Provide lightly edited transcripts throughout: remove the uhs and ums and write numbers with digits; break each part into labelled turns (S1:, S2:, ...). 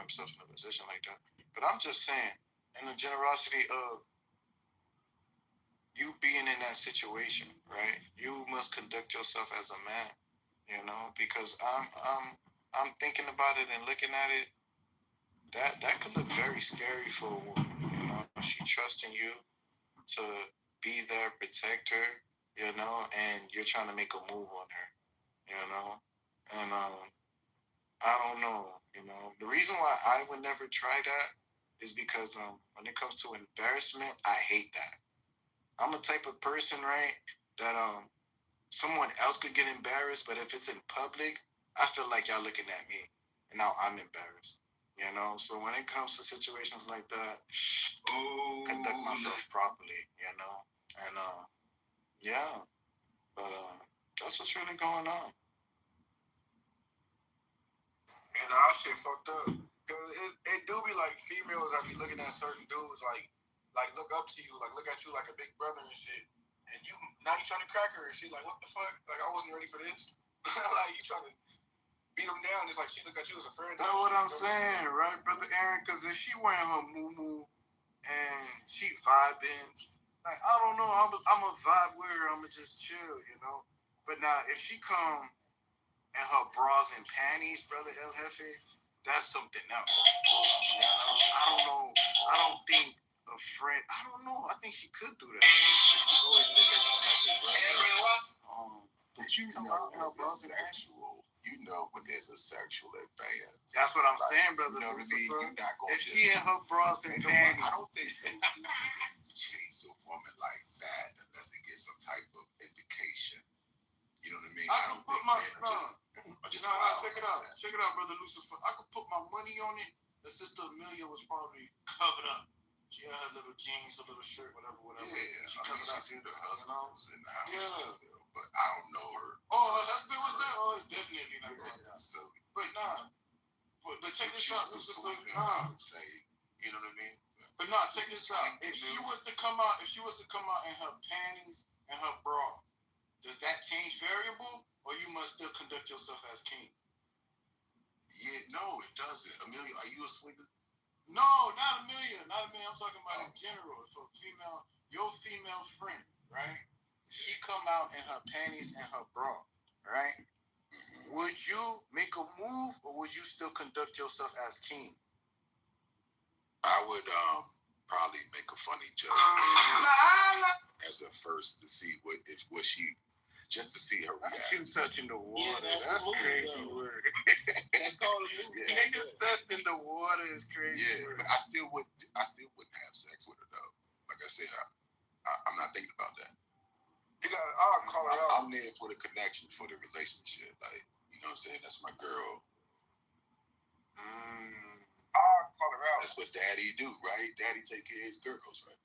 S1: himself in a position like that. But I'm just saying, in the generosity of you being in that situation, right? You must conduct yourself as a man, because I'm thinking about it and looking at it. That could look very scary for a woman. She trusting you to be there, protect her, and you're trying to make a move on her, and I don't know, The reason why I would never try that is because when it comes to embarrassment, I hate that. I'm a type of person, right, that someone else could get embarrassed, but if it's in public, I feel like y'all looking at me, and now I'm embarrassed. So when it comes to situations like that, conduct myself properly, and yeah, but that's what's really going on. And I shit fucked up. Cause it do be like females that be looking at certain dudes like look up to you, like look at you like a big brother and shit. And now you trying to crack her and she's like, what the fuck? Like I wasn't ready for this. Like you trying to beat them down. It's like she look at you as a friend. That's what I'm saying, right, Brother Aaron? Because if she wearing her moo and she vibing, like I don't know, I'm a vibe with her. I'ma just chill, But now if she come and her bras and panties, Brother El Jefe, that's something else. I don't know. I don't think a friend. I don't know. I think she could do that. Always look at you like this, right? But you know when it's sexual. You know when there's a sexual advance. That's what I'm saying, brother. You know what I mean? You're not going to. If she in her bras and panties, I don't think you chase a woman like that unless they get some type of indication. You know what I mean? I don't put my check it out, brother Lucifer. I could put my money on it. The sister Amelia was probably covered up. She had her little jeans, her little shirt, whatever. Yeah, she said her husband was in the house. Yeah. But I don't know her. Oh, her husband was there? Oh, it's definitely not her. Yeah, so, but nah. But check this out, Lucifer. Nah. Say, you know what I mean? But nah, check this out. If she was to come out in her panties and her bra, does that change variable, or you must still conduct yourself as king? Yeah, no, it doesn't. Amelia, are you a swinger? No, not Amelia. I'm talking about in general. So your female friend, right? She come out in her panties and her bra, right? Mm-hmm. Would you make a move, or would you still conduct yourself as king? I would probably make a funny joke as a first to see what she. Just to see her reaction. Niggas touching the water. Yeah, that's crazy word. That's called a movie. Yeah. Niggas touching the water is crazy. Yeah, word. But I still wouldn't have sex with her though. Like I said, I'm not thinking about that. I'll call her out. I'm there for the connection, for the relationship. Like, you know what I'm saying? That's my girl. I'll call her out. That's what daddy do, right? Daddy take care of his girls, right?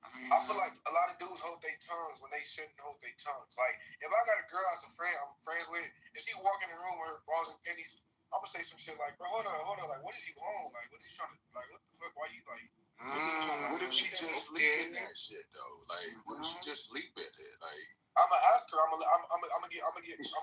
S1: I feel like a lot of dudes hold their tongues when they shouldn't hold their tongues. Like, if I got a girl as a friend I'm friends with, if she walk in the room with her bras and panties, I'm gonna say some shit like, bro, hold on. Like, what is you on? Like, what is he trying to, like, what the fuck? Why you, like, what if she just sleep in that shit, though? Like, what if she just sleep in it? Like, I'm gonna ask her. I'm gonna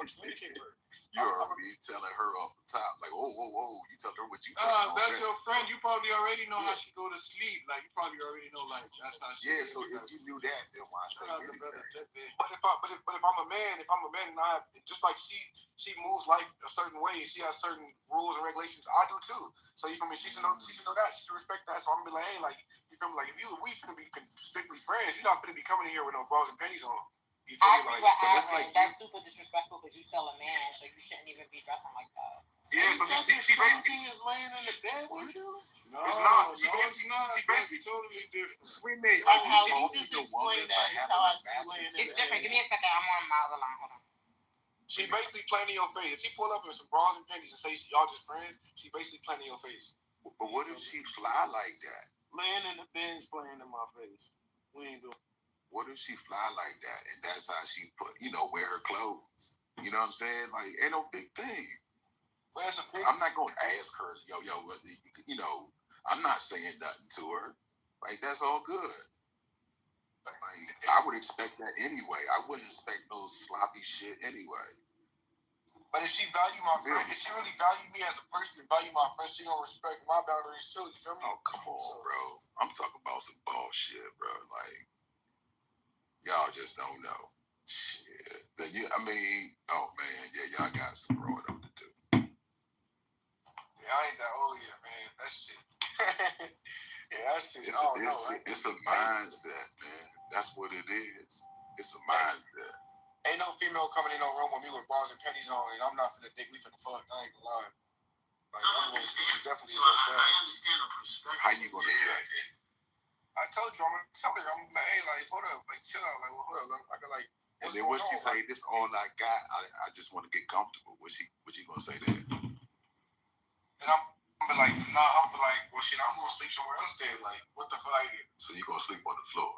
S1: communicate with her. You already telling her off the top, like, whoa. You tell her what you. That's your friend. You probably already know how she go to sleep. Like, you probably already know, like, that's how she. Yeah. So if you knew that, then why say anything? But if I'm a man, and I just like she moves like a certain way, and she has certain rules and regulations. I do too. So you feel me? She should know that. She should respect that. So I'm gonna be like, hey, like, you feel me? Like, if we finna be strictly friends, you're not finna be coming here with no bras and panties on. I agree with Aaron. That's super disrespectful because you still a man, so you shouldn't even be dressing like that. Yeah, but she basically is laying in the bed with you? No, it's not. It's totally different. Sweet mate, how you just explain that? It's different. Give me a second. I'm on my other line. Hold on. She basically playing in your face. If she pull up in some bras and panties and say y'all just friends, she basically playing in your face. But what if she fly like that? Laying in the bed playing in my face. We ain't doing. What if she fly like that, and that's how she wear her clothes? You know what I'm saying? Like, ain't no big thing. I'm not going to ask her, yo, I'm not saying nothing to her. Like, that's all good. Like, I would expect that anyway. I wouldn't expect no sloppy shit anyway. But if she value my friend, if she really value me as a person and value my friend, she gonna respect my boundaries too. You feel me?
S2: Oh, come on, bro. I'm talking about some bullshit, bro. Like, y'all just don't know. Shit. I mean, oh man, yeah, y'all got some growing up to do.
S1: Yeah, I ain't that old yet, man. That shit. Yeah, that shit.
S2: It's a mindset, man. That's what it is. It's a mindset.
S1: Ain't no female coming in no room with me with bras and panties on, and I'm not finna think we finna fuck. I ain't gonna lie. Like, I'm gonna definitely address that.
S2: I understand the perspective. How you gonna address it?
S1: I told you, I'm gonna tell her, I'm like, hey, like, hold up, like, chill out, like, hold up, I got like.
S2: And then what she say? This all I got. I just want to get comfortable. What she gonna say that?
S1: And I'm like, nah, I'm like, well, shit, I'm gonna sleep somewhere else then. Like, what the fuck?
S2: So you gonna sleep on the floor?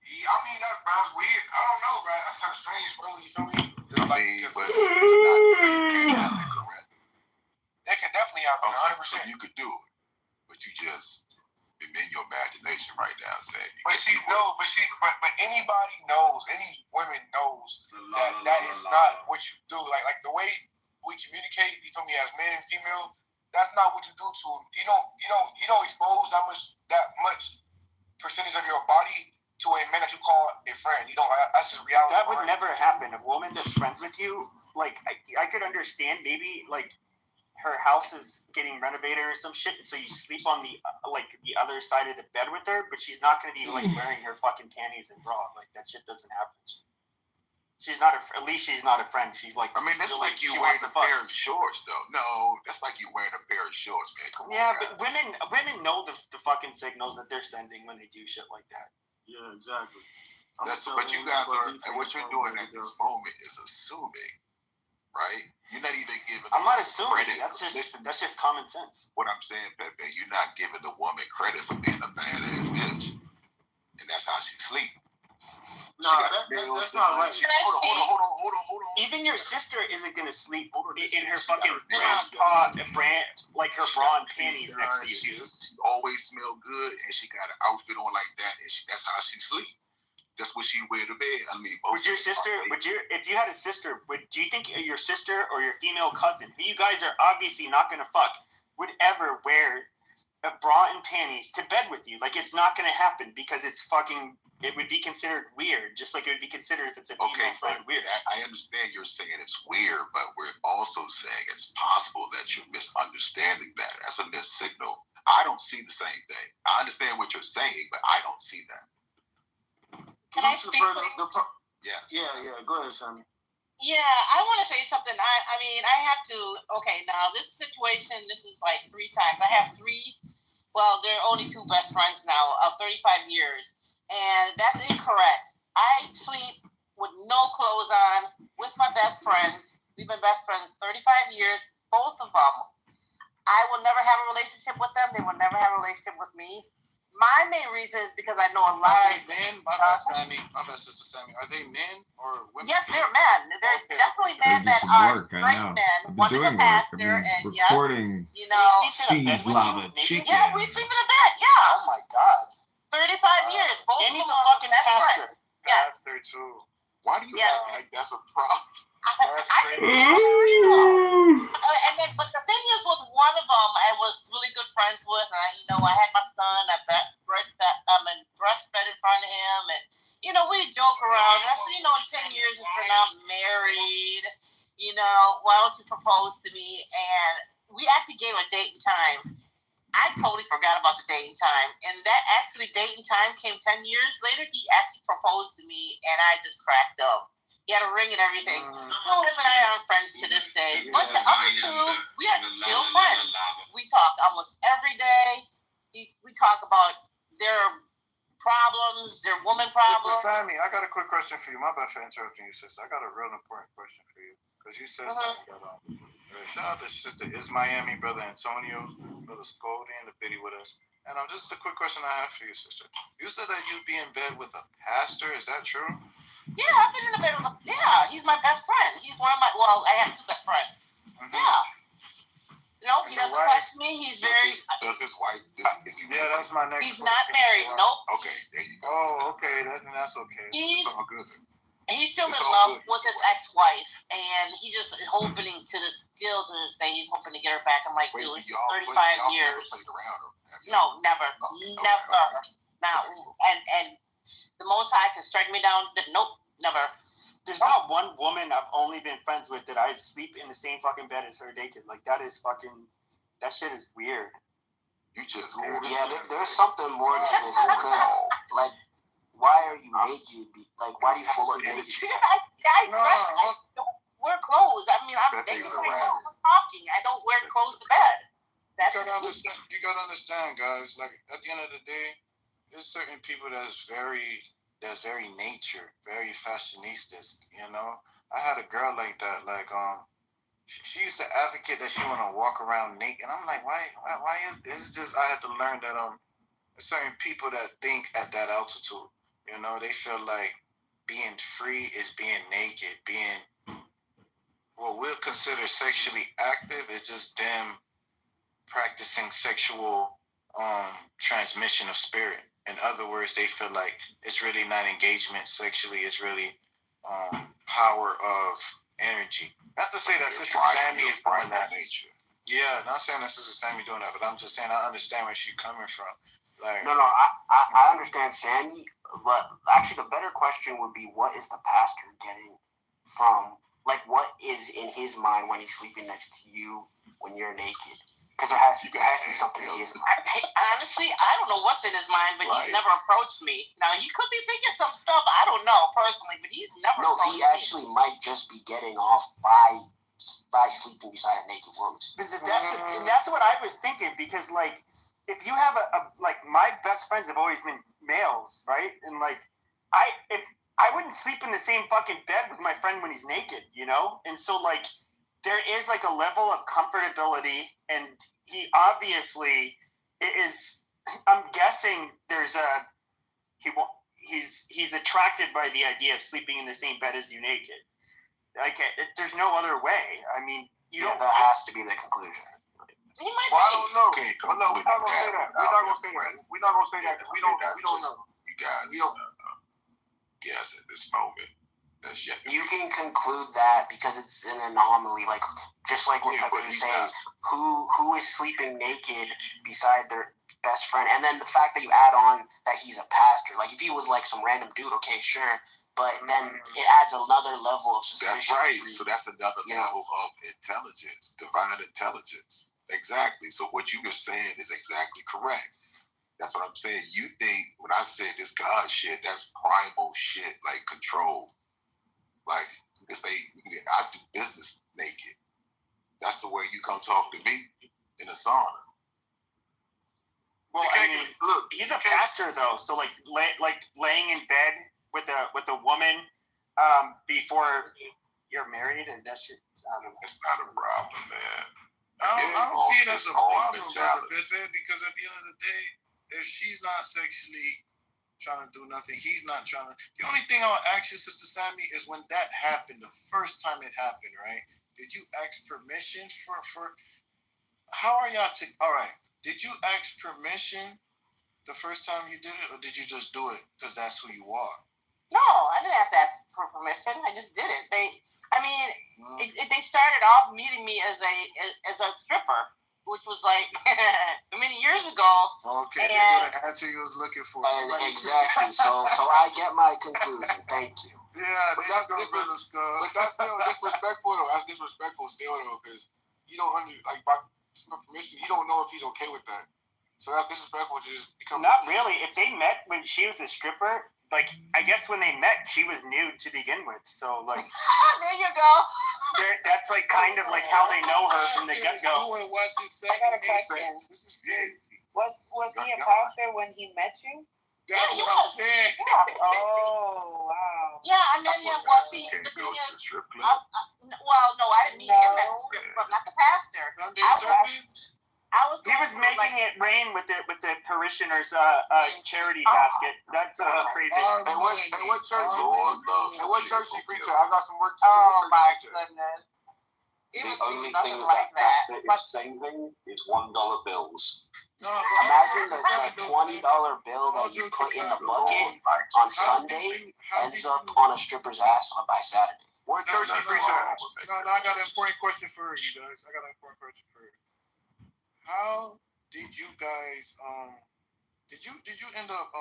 S1: Yeah, I mean, that's weird. I don't know, bro. That's kind of strange, bro. You feel me?
S2: But it's not saying it happen, correct?
S1: That can definitely happen, 100%.
S2: So you could do it, but you just in your imagination right now saying.
S1: But anybody knows, any women knows that is not what you do. Like the way we communicate, you feel me, as man and female, that's not what you do to them. You don't expose that much percentage of your body to a man that you call a friend. You don't. That's just reality.
S3: That would never happen. A woman that's friends with you, like I could understand maybe like her house is getting renovated or some shit, so you sleep on the other side of the bed with her, but she's not gonna be like wearing her fucking panties and bra. Like that shit doesn't happen. She's not at least she's not a friend. She's like,
S2: I mean, that's like you wearing a pair of shorts, though. No, that's like you wearing a pair of shorts, man. Come on,
S3: but women know the fucking signals that they're sending when they do shit like that.
S4: Yeah, exactly.
S2: What you guys are, and what you're doing at this moment is assuming, right? You're not even giving.
S3: I'm not assuming.
S2: Credit.
S3: That's just common sense.
S2: What I'm saying, Pepe, you're not giving the woman credit for being a badass bitch, and that's how she sleeps.
S4: No, that's not right.
S2: Hold on.
S3: Even your sister isn't gonna sleep in her fucking bra and panties next to you.
S2: She always smell good, and she got an outfit on like that, and that's how she sleep. That's what she wear to bed. I mean,
S3: if you had a sister, do you think your sister or your female cousin, who you guys are obviously not gonna fuck, would ever wear a bra and panties to bed with you? Like, it's not gonna happen because it would be considered weird, just like it would be considered if it's a female friend weird.
S2: I understand you're saying it's weird, but we're also saying it's possible that you're misunderstanding that. That's a missed signal. I don't see the same thing. I understand what you're saying, but I don't see that.
S5: Can I speak, please?
S2: Yeah.
S4: Go ahead, Sammy.
S5: Yeah, I want to say something. I mean, I have to. Okay, now this situation, this is like 3 times. I have 3. Well, there are only 2 best friends now of 35 years, and that's incorrect. I sleep with no clothes on with my best friends. We've been best friends 35 years, both of them. I will never have a relationship with them. They will never have a relationship with me. My main reason is because I know a lot
S4: of men. My bad, sister Sammy. Are they men or women?
S5: Yes, they're men. They're definitely men that are great men. One is a pastor, and
S6: recording Steve's Lava Chicken.
S5: Yeah, we sleep in the bed. Yeah.
S3: Oh my God.
S5: 35 years. Both
S3: and he's a fucking pastor.
S5: Yes.
S4: Pastor too.
S2: Why do you act like that's a problem?
S5: But the thing is, with one of them, I was really good friends with. I had my son. I breastfed in front of him, and we joke around. And I said, in 10 years, if we're not married, why don't you propose to me? And we actually gave a date and time. I totally forgot about the date and time, and that actually date and time came 10 years later. He actually proposed to me, and I just cracked up. He had a ring and everything. So him and I are friends to this day. But the other 2, we are still friends. We talk almost every day. We talk about their problems, their woman problems.
S4: Sister Sammy, I got a quick question for you. My bad for interrupting you, sister. I got a real important question for you. Because you said something that, shout out to sister Is Miami, brother Antonio, brother Scoldy, and the biddy with us. And just a quick question I have for you, sister. You said that you'd be in bed with a pastor. Is that true?
S5: Yeah, I've been in the bed with him. Yeah, he's my best friend. He's one of my, I have 2 best friends. Mm-hmm. Yeah. Nope, he doesn't question me. He's very...
S2: Does his wife...
S4: Yeah, that's my next
S5: He's not married. Nope.
S2: Okay, there you go.
S4: Oh, okay. That's okay.
S5: He's...
S2: It's all good.
S5: He's still
S2: It's
S5: in
S2: all
S5: love
S2: good.
S5: with his ex-wife, and he's just hoping to this guilt to this day. He's hoping to get her back. I'm like,
S2: Wait,
S5: dude, it's
S2: y'all
S5: 35
S2: never
S5: years.
S2: played around, have you?
S5: No, never,
S2: Okay.
S5: never. Now, and the Most High can strike me down. Nope, never.
S3: There's not one woman I've only been friends with that I'd sleep in the same fucking bed as her naked. Like, that is fucking, that shit is weird.
S2: You just weird.
S7: Yeah, there's something more to this because, like, why are you naked? Like, why do you
S2: Full of
S7: sleep naked?
S2: energy.
S5: I don't wear clothes. I mean, I'm
S2: That
S5: naked
S2: thing's
S5: right
S2: around.
S5: now. I'm talking. I don't wear clothes to bed. That's
S4: You gotta understand, guys. Like at the end of the day, there's certain people that's very nature, very fashionistas. You know, I had a girl like that. Like she used to advocate that she want to walk around naked. And I'm like, why is this? It's just I had to learn that there's certain people that think at that altitude. You know, they feel like being free is being naked. Being what we'll consider sexually active is just them practicing sexual transmission of spirit. In other words, they feel like it's really not engagement sexually, it's really power of energy. Not to say that Sister Sammy is doing that.
S2: Nature.
S4: Yeah, not saying that Sister Sammy doing that, but I'm just saying I understand where she's coming from. Like,
S7: No, I understand Sammy, but actually the better question would be, what is the pastor getting from, like, what is in his mind when he's sleeping next to you when you're naked? Because there has to be something in his mind.
S5: Honestly, I don't know what's in his mind, but
S2: Right.
S5: he's never approached me. Now, you could be thinking some stuff. I don't know personally, but he's never
S7: No,
S5: approached
S7: he
S5: me.
S7: actually might just be getting off by sleeping beside a naked woman.
S3: And that's what I was thinking, because like if you have a like my best friends have always been males, right? And like if I wouldn't sleep in the same fucking bed with my friend when he's naked, you know? And so like there is like a level of comfortability, and he obviously is, I'm guessing there's he's attracted by the idea of sleeping in the same bed as you naked. Like, there's no other way. I mean,
S7: That has to be the conclusion.
S5: He might
S4: well, I
S5: be.
S4: don't know.
S2: Okay,
S4: Well, no, we're not gonna say that. We're not gonna say that. We're not gonna say that because we don't know.
S2: You guys, yes, at this moment, that's yet.
S7: You can conclude that because it's an anomaly, like just like what Pepper was saying. Who is sleeping naked beside their best friend? And then the fact that you add on that he's a pastor. Like if he was like some random dude, okay, sure. But then it adds another level of suspicion.
S2: That's right. So that's another level of intelligence, divine intelligence. Exactly. So what you were saying is exactly correct. That's what I'm saying. You think when I said this God shit, that's primal shit, like control. Like because I do business naked. That's the way you come talk to me in a sauna.
S3: Well, I mean, look, he's a pastor though, so like laying in bed with a woman before you're married, and that shit. I don't know.
S2: It's not a problem, man.
S4: I don't see it as a problem,
S2: mentality.
S4: Brother Bebe, because at the end of the day, if she's not sexually trying to do nothing, he's not trying to. The only thing I'll ask you, Sister Sammy, is when that happened, the first time it happened, right? Did you ask permission for how are y'all all right? Did you ask permission the first time you did it, or did you just do it because that's who you are?
S5: No, I didn't have to ask for permission. I just did it. They started off meeting me as a stripper, which was like many years ago.
S4: Okay, they got an answer you was looking for.
S7: Exactly. So I get my conclusion. Thank you.
S4: Yeah,
S8: but that's different. But that's still disrespectful though. That's disrespectful still though, because you don't by permission, you don't know if he's okay with that. So that's disrespectful to just become.
S3: Not really. If they met when she was a stripper, like I guess when they met, she was nude to begin with. So like,
S5: there you go.
S3: That's like kind of like how they know her from the get go.
S5: I got a question. Was he a pastor when he met you?
S4: That's what I'm saying.
S5: Yeah. Oh wow. Yeah, I met him. Well, see, the thing is, well, no, I didn't meet him at the strip club, not the pastor. I was.
S3: He was making it rain with the parishioners' charity basket. That's crazy.
S8: Hey, what church? Hey, what church you preach at? I got some work to do.
S5: Oh my goodness.
S9: The only thing that is saving is $1 bills.
S7: Imagine that $20 bill that you put in the bucket on Sunday ends up on a stripper's ass by Saturday.
S4: What church you preach at? No, I got an important question for you guys. How did you guys did you end up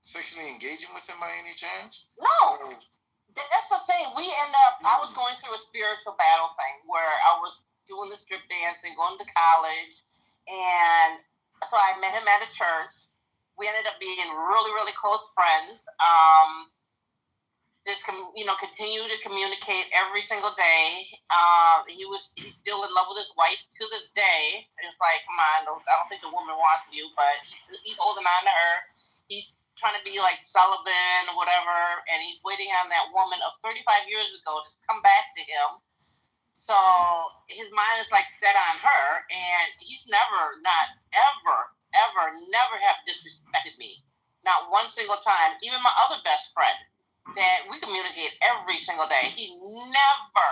S4: sexually engaging with him by any chance?
S5: No. That's the thing. I was going through a spiritual battle thing where I was doing the strip dancing, going to college, and so I met him at a church. We ended up being really, really close friends. Continue to communicate every single day. He's still in love with his wife to this day. It's like, come on, I don't think the woman wants you, but he's holding on to her. He's trying to be like celibate or whatever, and he's waiting on that woman of 35 years ago to come back to him. So his mind is like set on her, and he's never have disrespected me. Not one single time. Even my other best friend, that we communicate every single day, he never,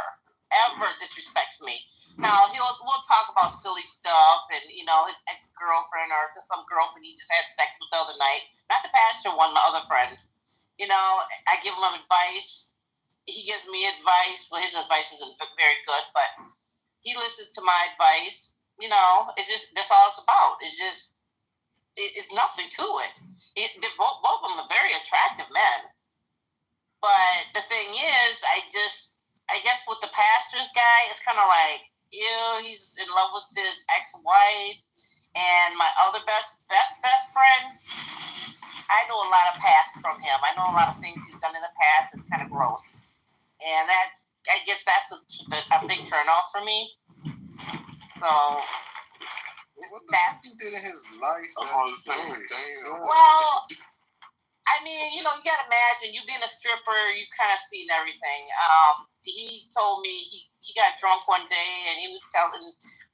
S5: ever disrespects me. Now, we'll talk about silly stuff and, his ex-girlfriend or just some girlfriend he just had sex with the other night. Not the pastor one, my other friend. I give him advice. He gives me advice. Well, his advice isn't very good, but he listens to my advice. It's just, that's all it's about. It's nothing to it. Both of them are very attractive men. But the thing is, I guess with the pastor's guy, it's kind of like, he's in love with his ex-wife. And my other best friend, I know a lot of past from him. I know a lot of things he's done in the past. It's kind of gross. And I guess that's a big turnoff for me. So,
S4: what the fuck he did in his life?
S5: Well, I mean, you gotta imagine, you being a stripper, you kind of seen everything. He told me he got drunk one day and he was telling,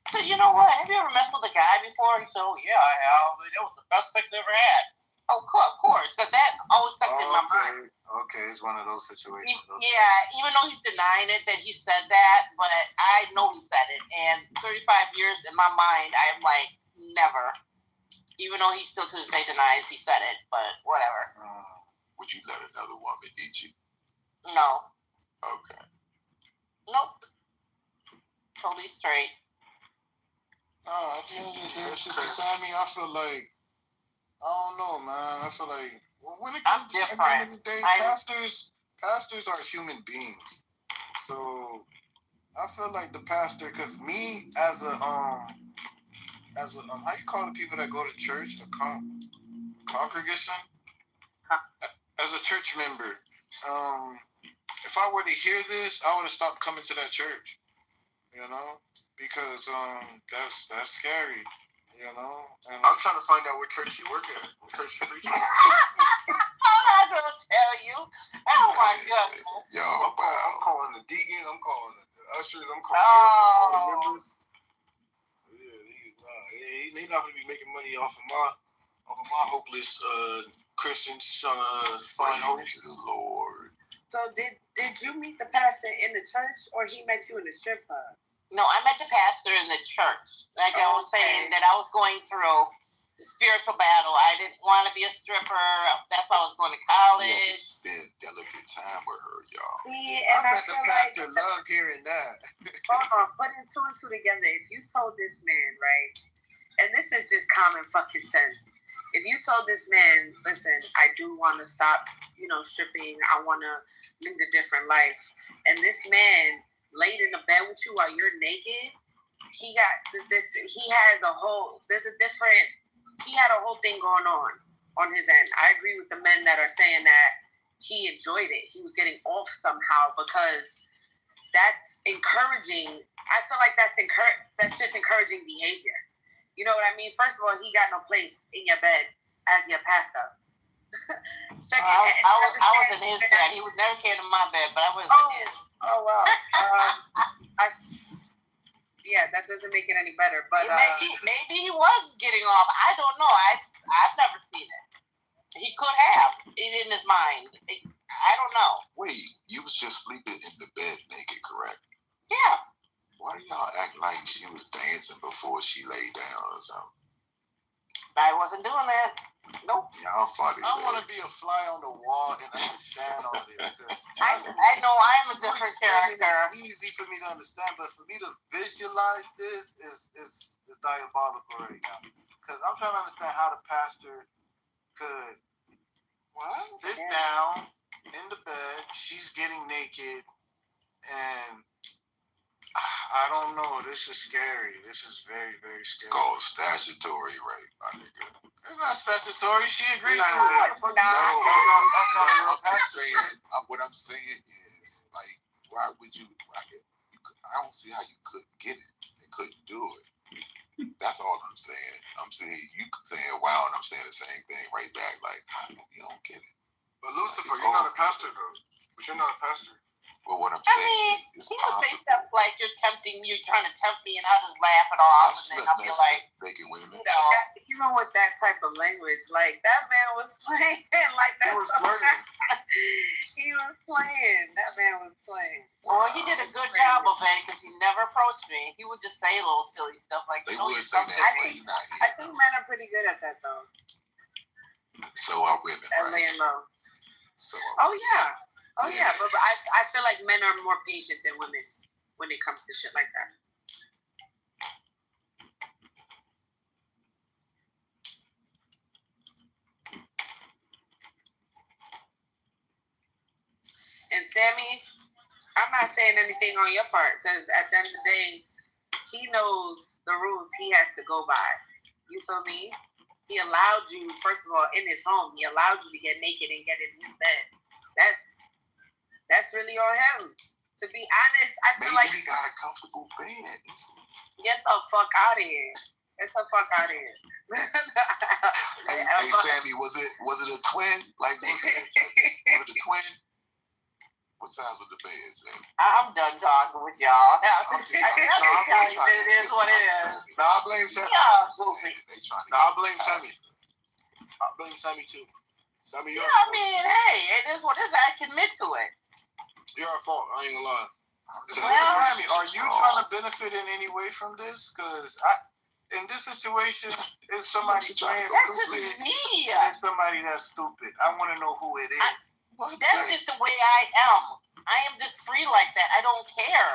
S5: I said, you know what, have you ever messed with a guy before? He said, oh, yeah, I have. It was the best sex I ever had. Oh, of course. Because that always stuck in my mind.
S4: Okay, it's one of those situations.
S5: Even though he's denying it that he said that, but I know he said it. And 35 years in my mind, I'm like, never. Even though he still to this day denies he said it, but whatever.
S2: Would you let another woman eat you?
S5: No.
S2: Okay.
S5: Nope. Totally straight.
S4: At the end of the day, Sammy, I feel like, I don't know, man. I feel like, when it comes to the end of the day, pastors are human beings. So, I feel like the pastor, because me as a how you call the people that go to church? A congregation? As a church member, if I were to hear this, I would have stopped coming to that church. Because that's scary. And
S8: I'm trying to find out what church you work at. What church you preach at?
S5: I'm not gonna tell you. Oh my goodness.
S2: Yo,
S8: I'm calling the deacon. I'm calling the ushers. I'm calling all the members.
S4: He's not gonna be making money off of my hopeless Christians trying to find hope.
S2: Lord.
S9: So did you meet the pastor in the church, or he met you in the strip club?
S5: No, I met the pastor in the church. Like I was saying, that I was going through the spiritual battle. I didn't want to be a stripper. That's why I was going to college.
S2: Spend delicate time with her, y'all.
S9: See, and I
S4: bet the pastor loved hearing that.
S9: Hold on, putting two and two together. If you told this man, right, and this is just common fucking sense. If you told this man, listen, I do want to stop, stripping. I want to live a different life. And this man laid in the bed with you while you're naked, he got this. He had a whole thing going on his end. I agree with the men that are saying that he enjoyed it. He was getting off somehow because that's encouraging. I feel like that's just encouraging behavior. You know what I mean? First of all, he got no place in your bed as your pastor.
S5: Second, I was in his bed. He would never came to my bed, but I was in his.
S9: Oh wow. Yeah, that doesn't make it any better. But
S5: maybe he was getting off. I don't know. I've never seen it. He could have in his mind. I don't know.
S2: Wait, you was just sleeping in the bed naked, correct?
S5: Yeah.
S2: Why do y'all act like she was dancing before she laid down or something?
S5: I wasn't doing that. Nope.
S2: Y'all funny.
S4: I want to be a fly on the wall and understand all this.
S5: I know I'm a different character.
S4: It's easy for me to understand, but for me to visualize this is diabolical right now. Because I'm trying to understand how the pastor could sit down in the bed, she's getting naked, and I don't know. This is scary. This is very, very
S2: It's
S4: scary.
S2: called statutory rape, my nigga.
S4: It's not statutory. She agreed
S5: No,
S4: to it.
S5: it's not.
S2: What I'm saying is, like, why would you? I don't see how you couldn't get it and couldn't do it. That's all I'm saying. I'm saying you saying wow, and I'm saying the same thing right back. Like, you don't get it.
S8: But Lucifer, you're not a pastor, though. But you're not a pastor.
S2: But what I'm
S5: I
S2: saying
S5: mean,
S2: is
S5: he would say
S2: possible.
S5: stuff like you're trying to tempt me, and I'll just laugh it off, and then I'll be like,
S2: making women.
S5: you know.
S9: Even with that type of language, like that man was playing like that.
S8: He was flirting.
S9: He was playing. That man was playing.
S5: Well, he did a good job of it because he never approached me. He would just say little silly stuff like,
S2: They
S5: you know,
S2: would
S5: you're
S2: say
S5: something.
S2: that, but you're not
S9: I
S2: here.
S9: think men are pretty good at that though.
S2: So are women,
S9: At
S2: right?
S9: laying low.
S2: So
S9: Oh yeah. Oh yeah. But I feel like men are more patient than women when it comes to shit like that. And Sammy, I'm not saying anything on your part because at the end of the day, he knows the rules he has to go by. You feel me? He allowed you, first of all, in his home, he allowed you to get naked and get in his bed. That's really on him. To be honest, I feel
S2: maybe
S9: like
S2: he got a comfortable bed.
S9: get the fuck out of here. Get the fuck out of here.
S2: Hey, Sammy, was it a twin? Like was it a twin? What size was the bed, Sammy?
S5: I'm done talking with y'all. I'm just telling you that it is what it is.
S8: No, I blame Sammy.
S5: Yeah.
S2: They trying to
S8: No, I blame Sammy. I blame Sammy too. Sammy,
S5: Yeah, I mean, hey, it is what it is. I can admit to it.
S8: you're at fault. I ain't gonna lie.
S4: Sammy, are you trying to benefit in any way from this? Because in this situation, it's somebody playing
S5: That's
S4: stupid.
S5: just me.
S4: It's somebody that's stupid. I want to know who it is.
S5: That's just the way I am. I am just free like that. I don't care.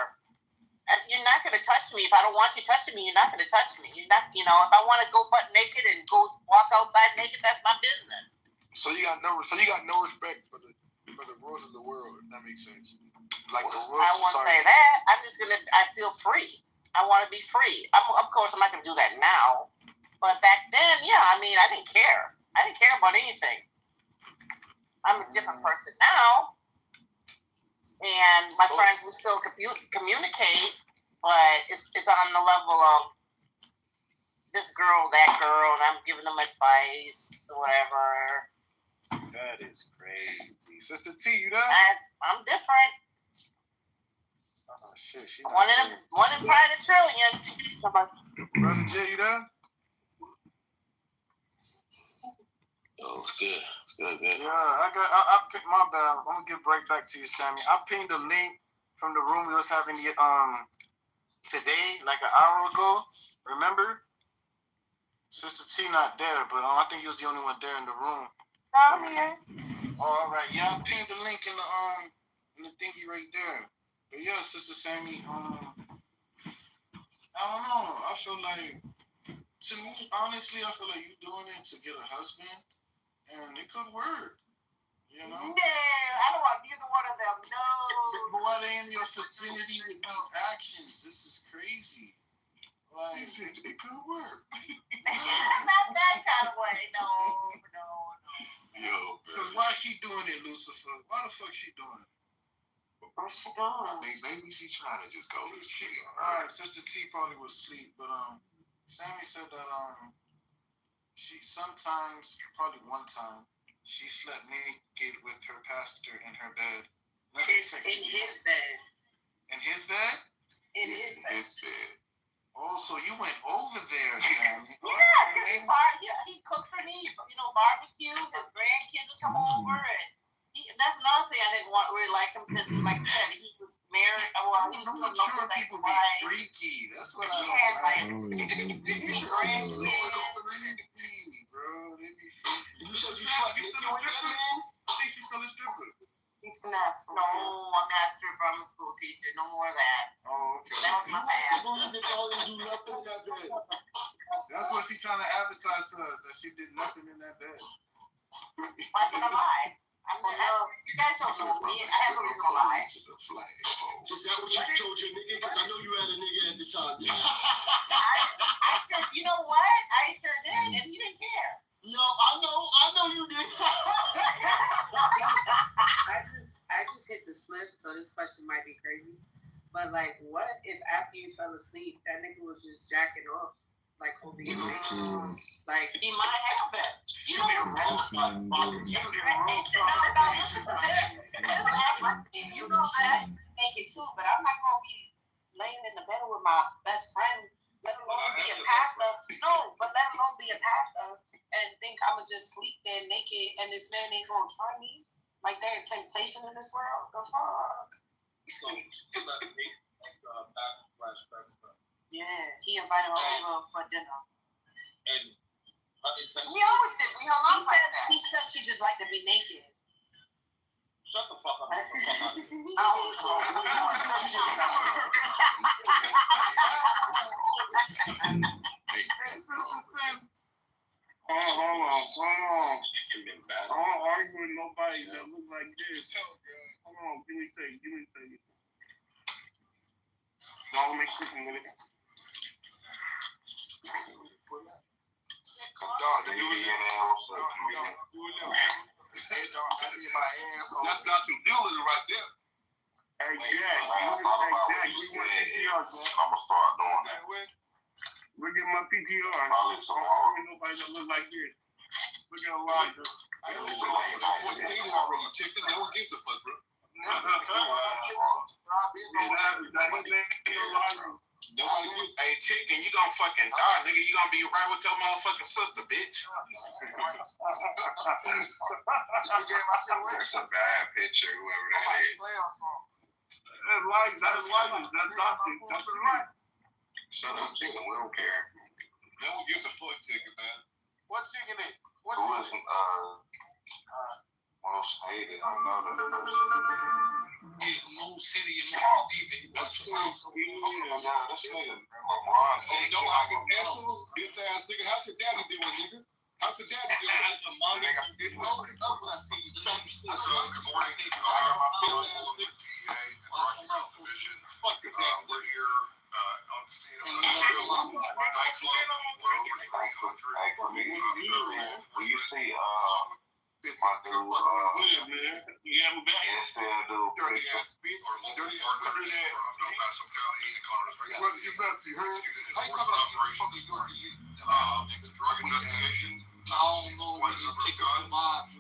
S5: You're not going to touch me. If I don't want you touching me, you're not going to touch me. You're not, if I want to go butt naked and go walk outside naked, that's my business.
S8: So you got no respect for the rules of the world, if that makes sense.
S4: Like the rules.
S5: I won't say that. I feel free. I want to be free. Of course, I'm not going to do that now. But back then, yeah, I mean, I didn't care. I didn't care about anything. I'm a different person now. And my friends will still communicate, but it's on the level of this girl, that girl, and I'm giving them advice, whatever.
S4: That is crazy. Sister T, you there?
S5: I'm different.
S4: Oh, shit. She
S5: One in probably a trillion.
S4: Brother J, you there?
S2: Oh, it's good. Good.
S4: Yeah, I picked my bad. I'm gonna get right back to you, Sammy. I pinned the link from the room we was having today, like an hour ago. Remember? Sister T not there, but I think you was the only one there in the room.
S5: I'm here.
S4: Oh, all right. Yeah, I pinned the link in the thingy right there. But yeah, Sister Sammy, I don't know. I feel like, to me, honestly, I feel like you doing it to get a husband. And it could work,
S5: No, I don't want neither one of them. No.
S4: But why they in your vicinity with these actions? This is crazy. Like, it could work.
S5: Not that kind of way. No.
S2: Yo,
S4: Because why she doing it, Lucifer? Why the fuck she doing it?
S5: Where's she going?
S2: I mean, maybe she's trying to just go to sleep.
S4: All right, Sister T probably was asleep, but Sammy said that she sometimes, probably one time, she slept naked with her pastor in her bed.
S9: In his bed.
S4: In his bed?
S9: In his bed.
S4: Oh, so you went over there, Sammy.
S5: Yeah, he cooks for me, barbecue. His grandkids will come over, and that's another thing I didn't really like him because, like I said, he was married. Well, he was
S4: I'm
S5: still
S4: sure people be freaky. That's what I don't like.
S5: His grandkids.
S1: said you slept naked with that man?
S4: I think she's still a stripper.
S9: It's not.
S5: No, I'm not a stripper. I'm a school teacher. No more of that.
S4: Oh, okay.
S5: That was my past.
S1: Believe that y'all didn't do nothing in that bed.
S4: That's what she's trying to advertise to us, that she did nothing in that bed.
S5: Why should I lie? You guys don't know me. I have no reason to lie.
S1: Is that what you told your nigga? Because I know you had a nigga at the time.
S5: I sure, you know what? I sure did, and he didn't care.
S1: No, I know you did.
S9: I just hit the split, so this question might be crazy. But like, what if after you fell asleep, that nigga was just jacking off, like over your face? Like
S5: He might have been. You know, you know, I think it too, but I'm not gonna be laying in the bed with my best friend, let alone be a pastor. No, but let alone be a pastor and think I'ma just sleep there naked and this man ain't gonna try me. Like there's temptation in this world. The fuck? Yeah, he invited her over for dinner.
S1: And
S5: We always did. We hung out like that.
S9: he said she just liked to be naked.
S1: shut the fuck up.
S4: Hold on. I don't argue with nobody that look like this. Hold on, give me a second. Don't make cooking with it.
S1: That's got some dealers right there.
S4: Hey, Jack, we want PTR, man.
S2: I'ma start doing that.
S4: Look at my PTR. I don't argue with nobody that look like this. Look at Elijah.
S1: I don't know what dating already, chicken. No one gives a fuck, bro. Nobody gives.
S2: Hey, chicken, you gonna fucking die, nigga. You gonna be right with your motherfucking sister, bitch. That's a bad picture, whoever that is.
S4: That's toxic.
S2: Shut up, chicken. We don't care.
S1: No one gives a fuck, chicken, man.
S8: What's chicken it?
S2: Who is most hated? I know that person.
S1: Most hitty and
S2: That's nigga. LeBron
S1: Oh, no, I can answer him. Bitch ass nigga. How's your daddy doing, nigga? How's your daddy doing? That's the mom. Nigga, good morning. I got my bill ass nigga. Fuck your dad.
S2: We're here on the scene of a nightclub. Will you see my dude
S4: You have a back?
S2: instead of
S1: Dirty ass bitch. Dirty ass bitch. What you about to heard? How you coming up here fucking drug investigation? I don't know what you pick up the vibes.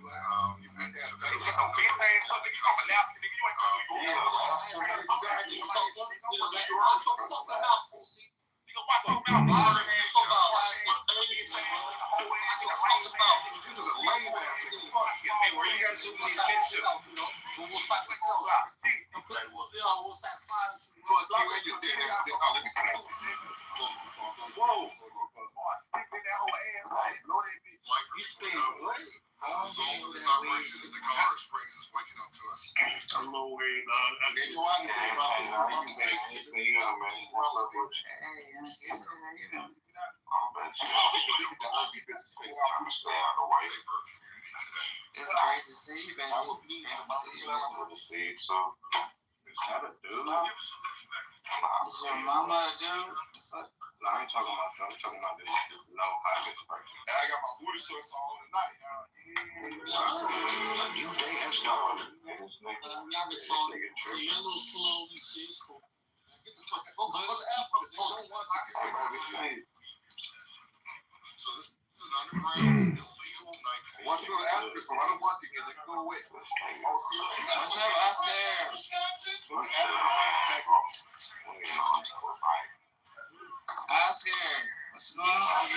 S9: It's nice to see you, man. Is your mama a dude?
S1: No, I ain't talking about that. I'm talking about this low high expression. I got my booty shorts on tonight, y'all.
S6: A new day has dawned.
S1: Y'all been talking. You're a little slow. We see it's cool. Get the fuck out. Go to Africa. They don't want you. So this is an underground illegal nightclub. Once you go to Africa, I don't want you to get go away.
S9: What's up, us there? Oscar, what's going on? You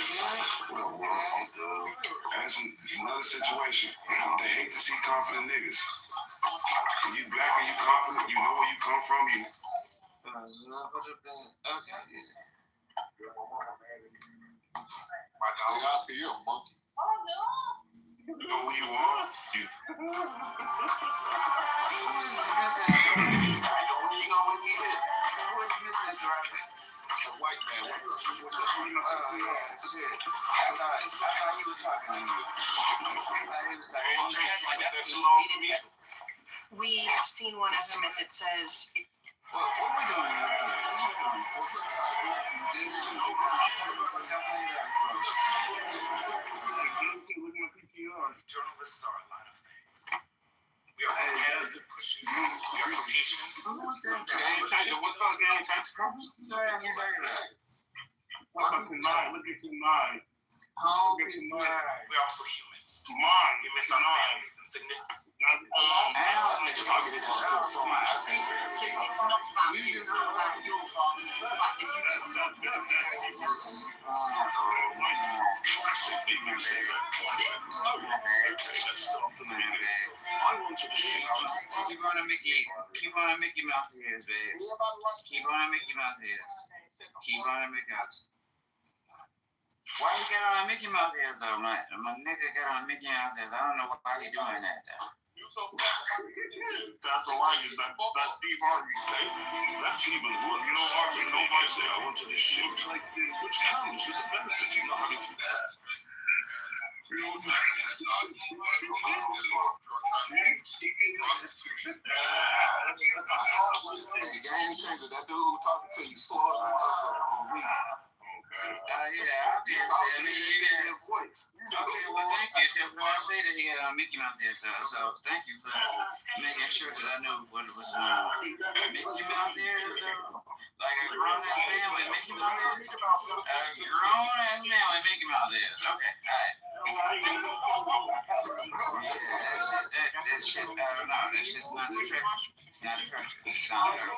S9: good?
S6: That's another situation. They hate to see confident niggas. When you black and you confident, you know where you come from. You.
S9: Okay.
S1: My dog, Oscar, you're a monkey.
S5: Oh no.
S1: You know
S6: you are. You.
S8: A white man. Shit. I thought he was talking to me.
S10: We have seen one estimate that says.
S8: What we doing?
S11: Journalists are a lot of things. We are competitive pushers. We are patient.
S8: What's up, gang?
S11: We're also human. We miss our families and significant.
S10: It's not family, it's not about your family, it's about the
S8: Keep on Mickey Mouse ears, babe. Keep on Mickey Mouse ears. Keep on Mickey Mouse. Why you got on Mickey Mouse ears though? My nigga got on Mickey Mouse ears. I don't know why he doing that though.
S6: That's a lie. That's Steve Harvey. That's even worse. You know, Harvey, nobody say I went to the shit like this, which comes with the benefits. You know how to do that.
S2: Game changer. That dude who talking to you saw on me.
S8: Voice. Okay, well, thank you. Well, I say that he had Mickey Mouse here, so thank you for making sure that I knew what was going on. Mickey Mouse here, like a grown-ass man with Mickey Mouse ears? A grown-ass man with Mickey Mouse ears. Okay, alright. Yeah, that shit, I don't know. That shit's not attractive. It's not attractive. It's not attractive.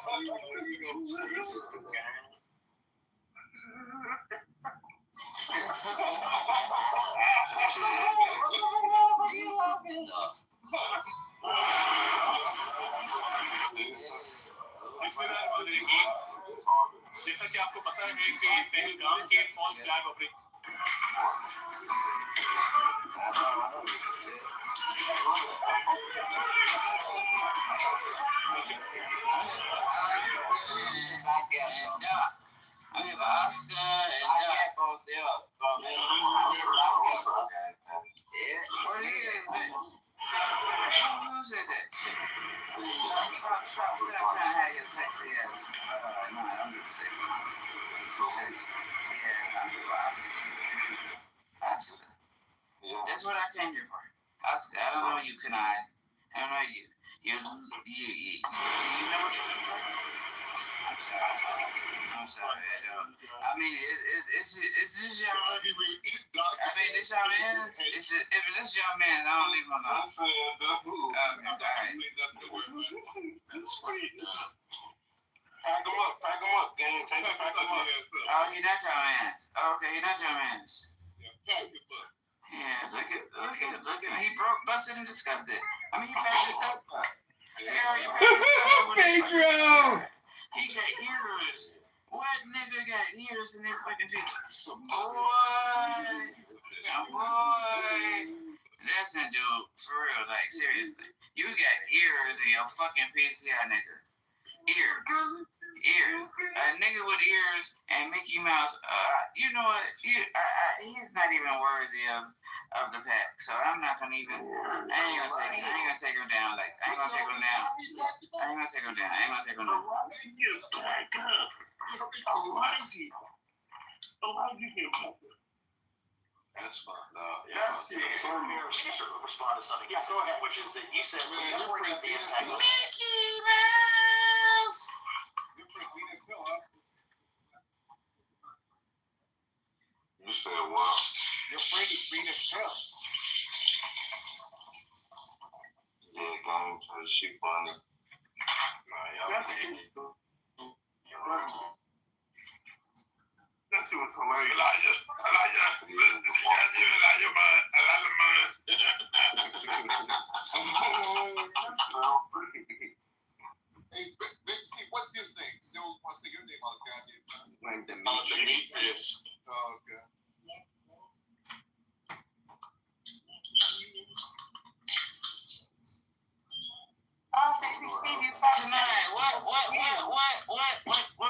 S11: जैसा कि आपको पता है कि पहलगाम के false flag operation
S8: I have Oscar and Doc both there. What is it, man? Who said that shit? Stop trying to have your sexy ass. No, I don't need to say that. Yeah, I'm Oscar. That's what I came here for. Oscar, I don't know you, can I? I don't know you. You know what you look like? I'm sorry. I mean, it's this young man. I mean, this young man. If this young man, I don't leave him alone.
S2: Pack him up, gang. Pack him up.
S8: Oh, he not your man. Okay, he not your man. Yeah, look at him. He broke, busted, and disgusted. I mean, he packed himself up.
S12: Pedro!
S8: He got ears. What nigga got ears in his fucking face? Boy. Listen, dude, for real, like, seriously. You got ears in your fucking PCI, nigga. Ears. A nigga with ears and Mickey Mouse, you know what? He's not even worthy of the pack. So I'm not gonna even. I ain't gonna take him down. Like I ain't gonna take him down.
S2: That's fucked up. Yeah.
S11: So respond to something. Yeah, go ahead. Which is that you said you're worried about the impact.
S8: Mickey Mouse.
S2: You said what?
S8: You're afraid of being a hell.
S2: Yeah, going to the sheep bunny.
S6: That's what's hilarious. Elijah, man.
S8: Hey, Big C, what's his name? You don't want to say your name on the goddamn time.
S2: Like the meat fish.
S8: Oh, okay.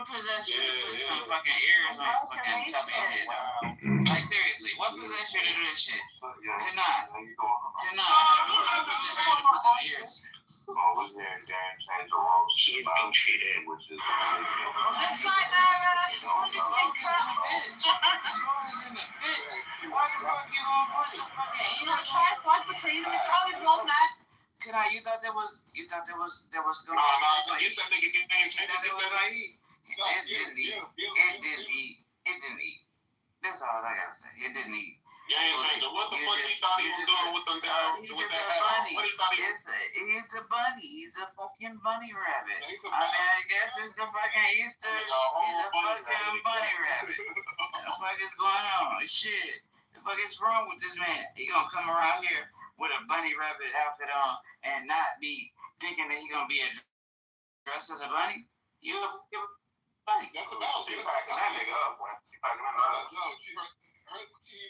S8: what possessed you to put some fucking ears on your fucking tummy and shit? Like, seriously, what possessed you to do this shit? Cannot. What possessed you to put some ears?
S6: She's being cheated.
S10: Looks like that, it's been cut.
S8: Bitch. Why the fuck you gonna put some fucking ears?
S10: You want to try a fight between them? It's always wrong that.
S8: You thought there was gonna
S2: No, get that nigga get name change.
S8: It didn't eat. That's all I gotta say. It didn't eat.
S2: Game changer. What the fuck he thought he was doing with them down with that hat on? What he thought he was
S8: He's a bunny. He's a fucking bunny rabbit.
S2: He's a
S8: I guess it's the fucking Easter. He's a fucking bunny rabbit. What the fuck is going on? Shit. The fuck is wrong with this man? He gonna come around here with a bunny rabbit outfit on and not be thinking that he gonna be dressed as a bunny? You a bunny.
S2: That's about she packing that nigga up, boy. She packing that nigga up. No, she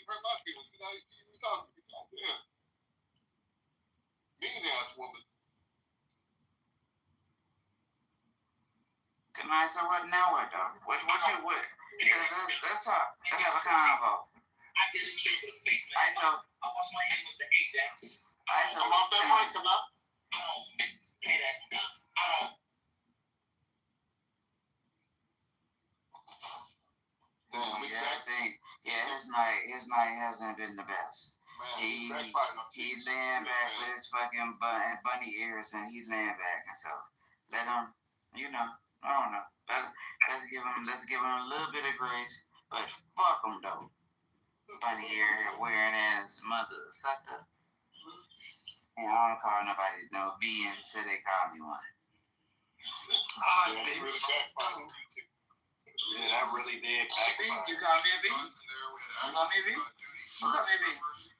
S2: hurt my feelings. See how you talking to me? Goddamn. Mean ass woman.
S8: Good night, so what now, what, dog? What you with? Let's talk. Let's have a convo.
S6: I didn't care with the face, man.
S8: I know.
S6: I wash my hands with the Ajax.
S2: Come off that mic, come out.
S6: I don't pay that. I don't.
S8: His night hasn't been the best. He laying back with his fucking bunny ears, and he's laying back, and so let him, I don't know. Let's give him a little bit of grace, but fuck him though. Bunny ear wearing ass mother sucker. And I don't call nobody no B until they call me one.
S2: Yeah, that really did backfire.
S8: You call me a B? You call me a B? You call me a B?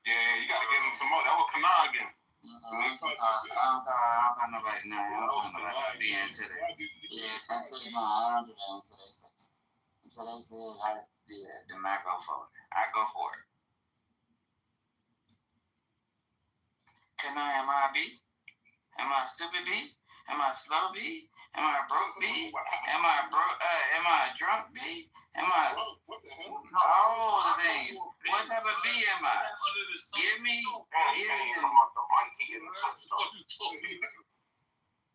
S2: Yeah, you gotta give him some more. That was Kanal again.
S8: I don't call nobody no. I don't call nobody B until they. Yeah, until no, I don't do that until they say. Until they say then I go for it. I go for it. Am I a B? Am I a stupid B? Am I a slow B? Am I a broke B? Am I a drunk B? Am I all the things? What type of B am I? Give me.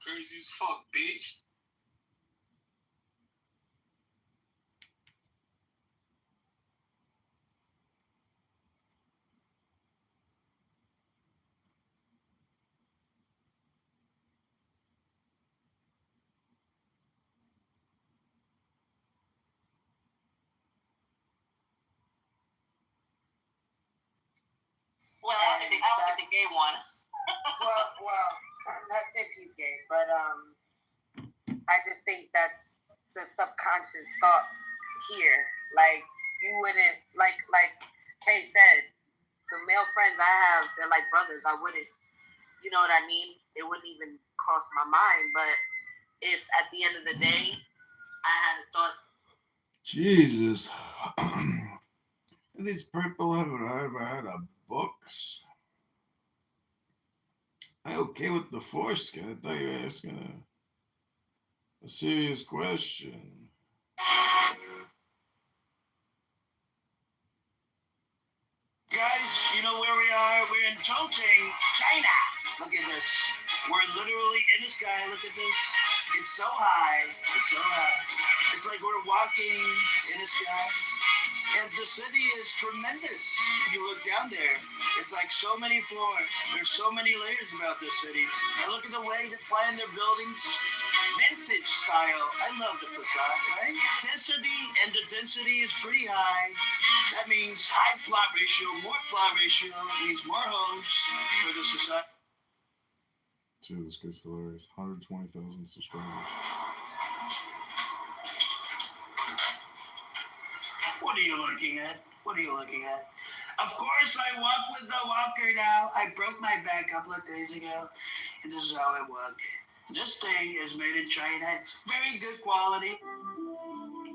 S11: Crazy as fuck, bitch.
S5: Well, I was the gay one.
S9: well, that's if he's gay, but I just think that's the subconscious thought here. Like you wouldn't like Kay said, the male friends I have, they're like brothers. I wouldn't, you know what I mean? It wouldn't even cross my mind. But if at the end of the day, I had a thought.
S12: Jesus. These people haven't ever had a books. I okay with the foreskin. I thought you were asking a serious question.
S13: Guys, you know where we are? We're in Chongqing, China. Look at this. We're literally in the sky. Look at this. It's so high. It's so high. It's like we're walking in the sky. And the city is tremendous. If you look down there, it's like so many floors. There's so many layers about this city. And look at the way they plan their buildings. Vintage style. I love the facade, right? The density is pretty high. That means high plot ratio. More plot ratio means more homes for the society.
S12: Dude, this guy's hilarious. 120,000 subscribers.
S13: What are you looking at? What are you looking at? Of course, I walk with the walker now. I broke my back a couple of days ago, and this is how I walk. This thing is made in China. It's very good quality.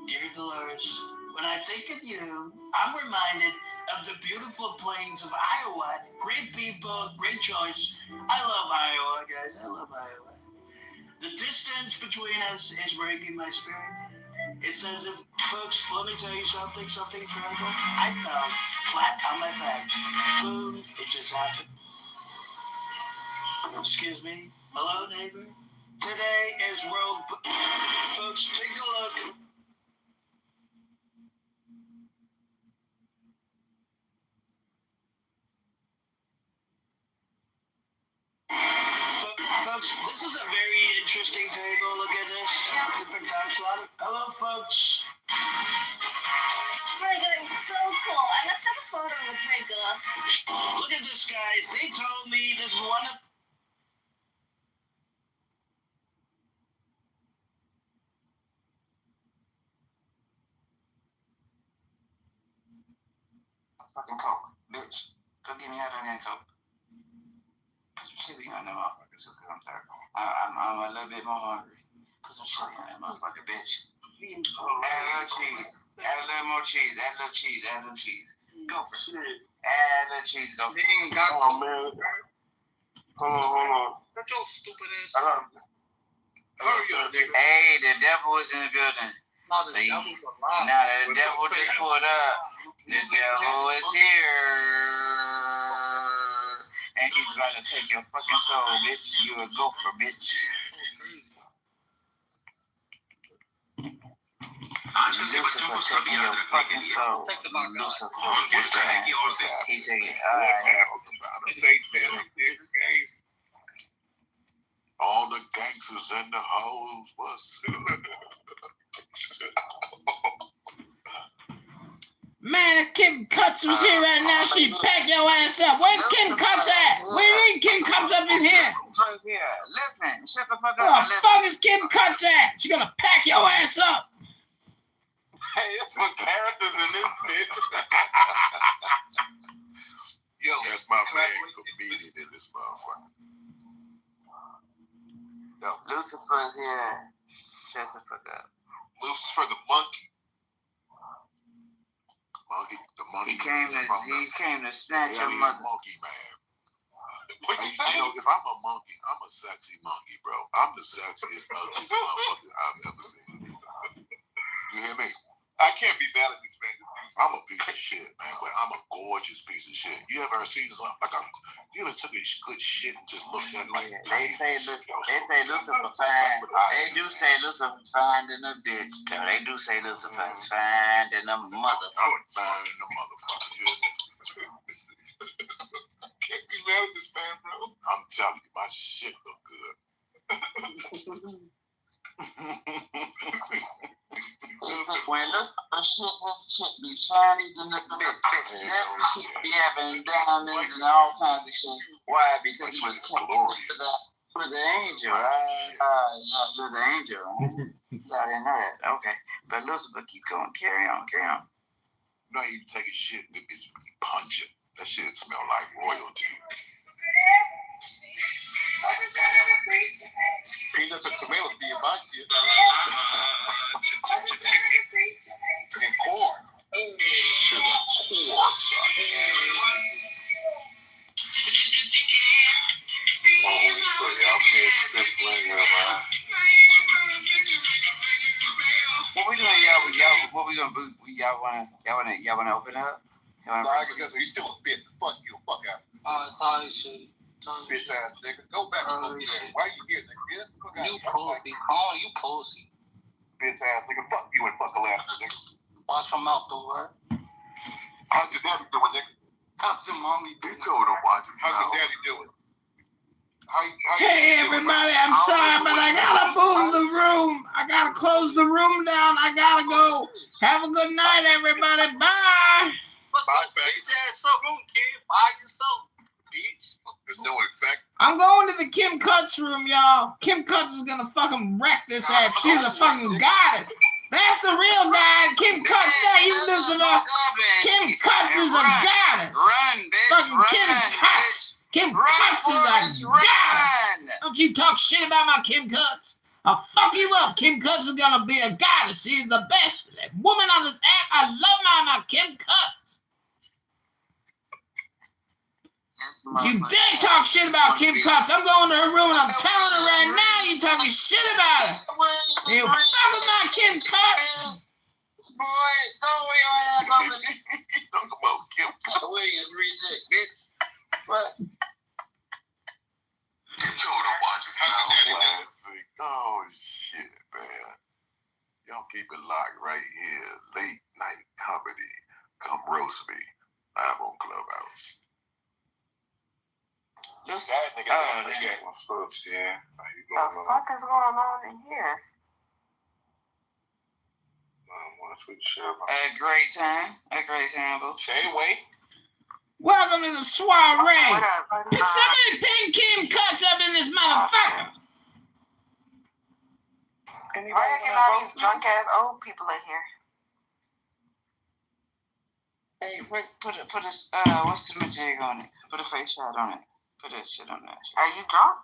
S13: Dear Dolores, when I think of you, I'm reminded of the beautiful plains of Iowa. Great people, great choice. I love Iowa, guys. I love Iowa. The distance between us is breaking my spirit. It's as if, folks, let me tell you something incredible. I fell flat on my back. Boom, it just happened. Excuse me. Hello, neighbor. Today is World... Folks, take a look. Folks, this is a very interesting table. Look at this. Different time slot. Hello, folks.
S10: Rhaegar is so cool. I must have a photo with Rhaegar.
S13: Look at this, guys. They told me this is one of...
S8: Fucking Coke, bitch. Go get me out of there, Coke. Put some chili on that motherfucker, so I'm tired. I'm a little bit more hungry. Put some chili on that motherfucker, bitch. Add a little cheese. Add a little more cheese. Add a little cheese. Add a little cheese. Go for it. Add a little cheese. Go for it.
S1: Oh, man. Hold on.
S11: That's your stupid ass.
S1: Hurry up, nigga.
S8: Hey, the devil is in the building. See, now the devil just pulled up. The devil is here. And he's about to take your fucking soul, bitch. You a gopher, bitch. Lucifer taking your fucking soul. Lucifer. He's taking
S2: all the gangsters and the hoes was.
S12: Man, if Kim Cuts was here right now, she'd pack your ass up. Where's Kim Cuts at? We need Kim Cuts up in here.
S8: Listen, shut the fuck up.
S12: Where the fuck is Kim Cuts at? She gonna pack your ass up.
S2: Hey, it's some characters in this bitch. Yo, that's my man comedian in this motherfucker.
S8: Yo, Lucifer's here. Shut the fuck up.
S2: Lucifer the monkey. The monkey.
S8: He came to snatch your mother.
S2: Monkey man. You know, if I'm a monkey, I'm a sexy monkey, bro. I'm the sexiest, ugliest motherfucker I've ever seen. You hear me?
S1: I can't be mad at this man.
S2: I'm a piece of shit, man, but I'm a gorgeous piece of shit. You ever seen this? You ever took a good shit and just looked at it like...
S8: They say Lucifer fine. They do say Lucifer fine than a bitch. They do say Lucifer's fine than a mother.
S2: I was fine than a motherfucker.
S1: Can't be mad at this man, bro.
S2: I'm telling you, my shit look good.
S8: When this shit be shiny than the bitch. That shit be having diamonds and all kinds of shit. Why? Because he was glorious. He was an angel, right? Yeah, he was an angel. Right? I didn't know that. Okay. But Lucifer, keep going. Carry on.
S2: You know, you take a shit and it's pungent. That shit smell like royalty.
S1: Peanuts and tomatoes be in my shit. And corn.
S8: What we doing, y'all? What we gonna do? Y'all wanna open up?
S1: You still a bitch. Fuck you. Fuck out.
S11: It's all this shit.
S1: Bitch ass nigga. Go back to the bitch. Why you here, nigga? Get the fuck out.
S11: You pussy.
S1: Bitch ass nigga. Fuck you and fuck the last nigga.
S11: Watch your mouth, though, right?
S1: How's your daddy doing, nigga?
S11: How's your mommy doing?
S2: You told him watch his
S1: How's
S2: mouth.
S1: your daddy doing?
S12: Hey everybody, I'm sorry, but I gotta move the room. I gotta close the room down. I gotta go. Have a good night, everybody. Bye.
S1: Bye, baby.
S11: Buy yourself, bitch.
S1: There's no effect.
S12: I'm going to the Kim Cuts room, y'all. Kim Cuts is gonna fucking wreck this app. She's a fucking goddess. That's the real guy. Kim Cuts, now you Lucifer. Kim Cuts is a goddess.
S8: Run, bitch.
S12: Fucking Kim Cuts. Kim Cuts is a goddess. Don't you talk shit about my Kim Cuts. I'll fuck you up. Kim Cuts is gonna be a goddess. She's the best woman on this app. I love my Kim Cuts.
S8: Yes,
S12: You dare talk shit about Kim Cuts. I'm going to her room and I'm telling her right now you talking shit about her. You fucking my Kim Cuts.
S8: Boy, go away your ass over there.
S2: Talk about Kim Cuts.
S8: Williams reject, bitch. What?
S2: Joe don't watch his house. Oh shit, man. Y'all keep it locked right here. Late night comedy. Come roast me. Live on Clubhouse.
S8: This
S2: nigga. What's up, yeah? How you
S9: The fuck is going on in here?
S8: a great time, boo.
S2: Say away.
S12: Welcome to the soiree. Somebody pin Kim Cuts up in this motherfucker.
S9: Why are you getting all these drunk ass old people in here?
S8: Hey, put a what's the majig on it? Put a face shot on it. Put that shit on that shit.
S9: Are you drunk?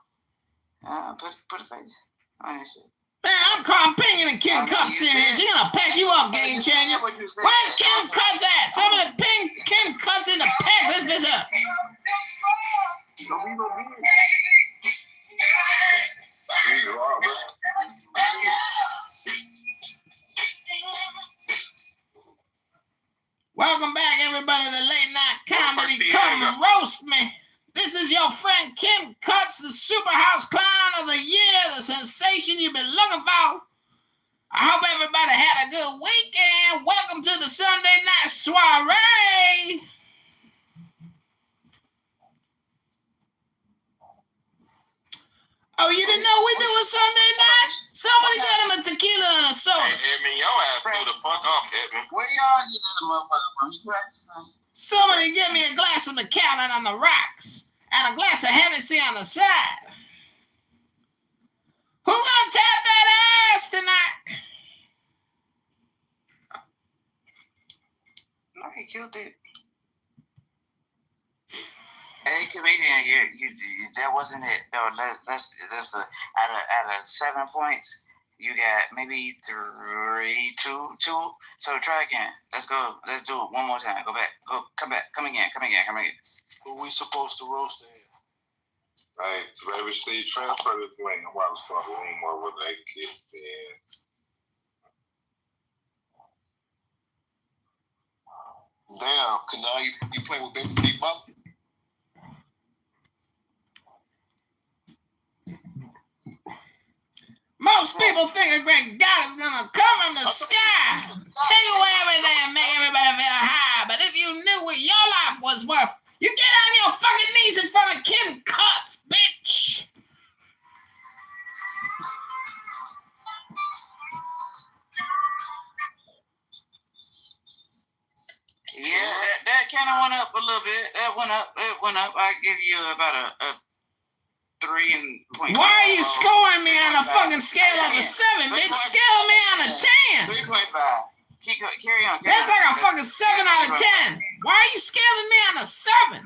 S8: Put a face on that shit.
S12: Man, I'm calling Pingin' and Kim Cuts in here. She's gonna pack you up, game changer. Where's Kim Cuts at? Somebody ping Kim Cuts in the pack this bitch up. Welcome back, everybody, to Late Night Comedy. Come roast me. This is your friend Kim Cuts, the super house clown of the year, the sensation you've been looking for. I hope everybody had a good weekend. Welcome to the Sunday night soiree. Oh, you didn't know we do a Sunday night? Somebody get him a tequila and a soda.
S2: Hey, Edmund, your ass blew the fuck up, Edmund.
S8: Where y'all get this motherfucker from? You practicing?
S12: Somebody give me a glass of Macallan on the rocks and a glass of Hennessy on the side. Who gonna tap that ass tonight?
S8: No, he killed it. Hey, comedian, you that wasn't it. No, that's out of 7 points. You got maybe 3, 2. So try again. Let's go. Let's do it one more time. Go back. Come back. Come again.
S1: Who we supposed to roast here?
S2: Hey, baby, Steve, transfer this link. I'm about to start doing more with that kid.
S1: Damn, Kanai, you playing with Baby Steve Mother?
S12: Most people think a great God is gonna come from the sky, take away everything and make everybody feel high. But if you knew what your life was worth, you get on your fucking knees in front of Kim Cuts, bitch.
S8: Yeah, that kind of went up a little bit. It went up. I give you about a 3.5.
S12: Why are you scoring me on a fucking scale of a 7, bitch? Scale me on a 10.
S8: 3.5. Carry on.
S12: That's like a fucking 7 out of 10. Why are you scaling me on a 7? I'm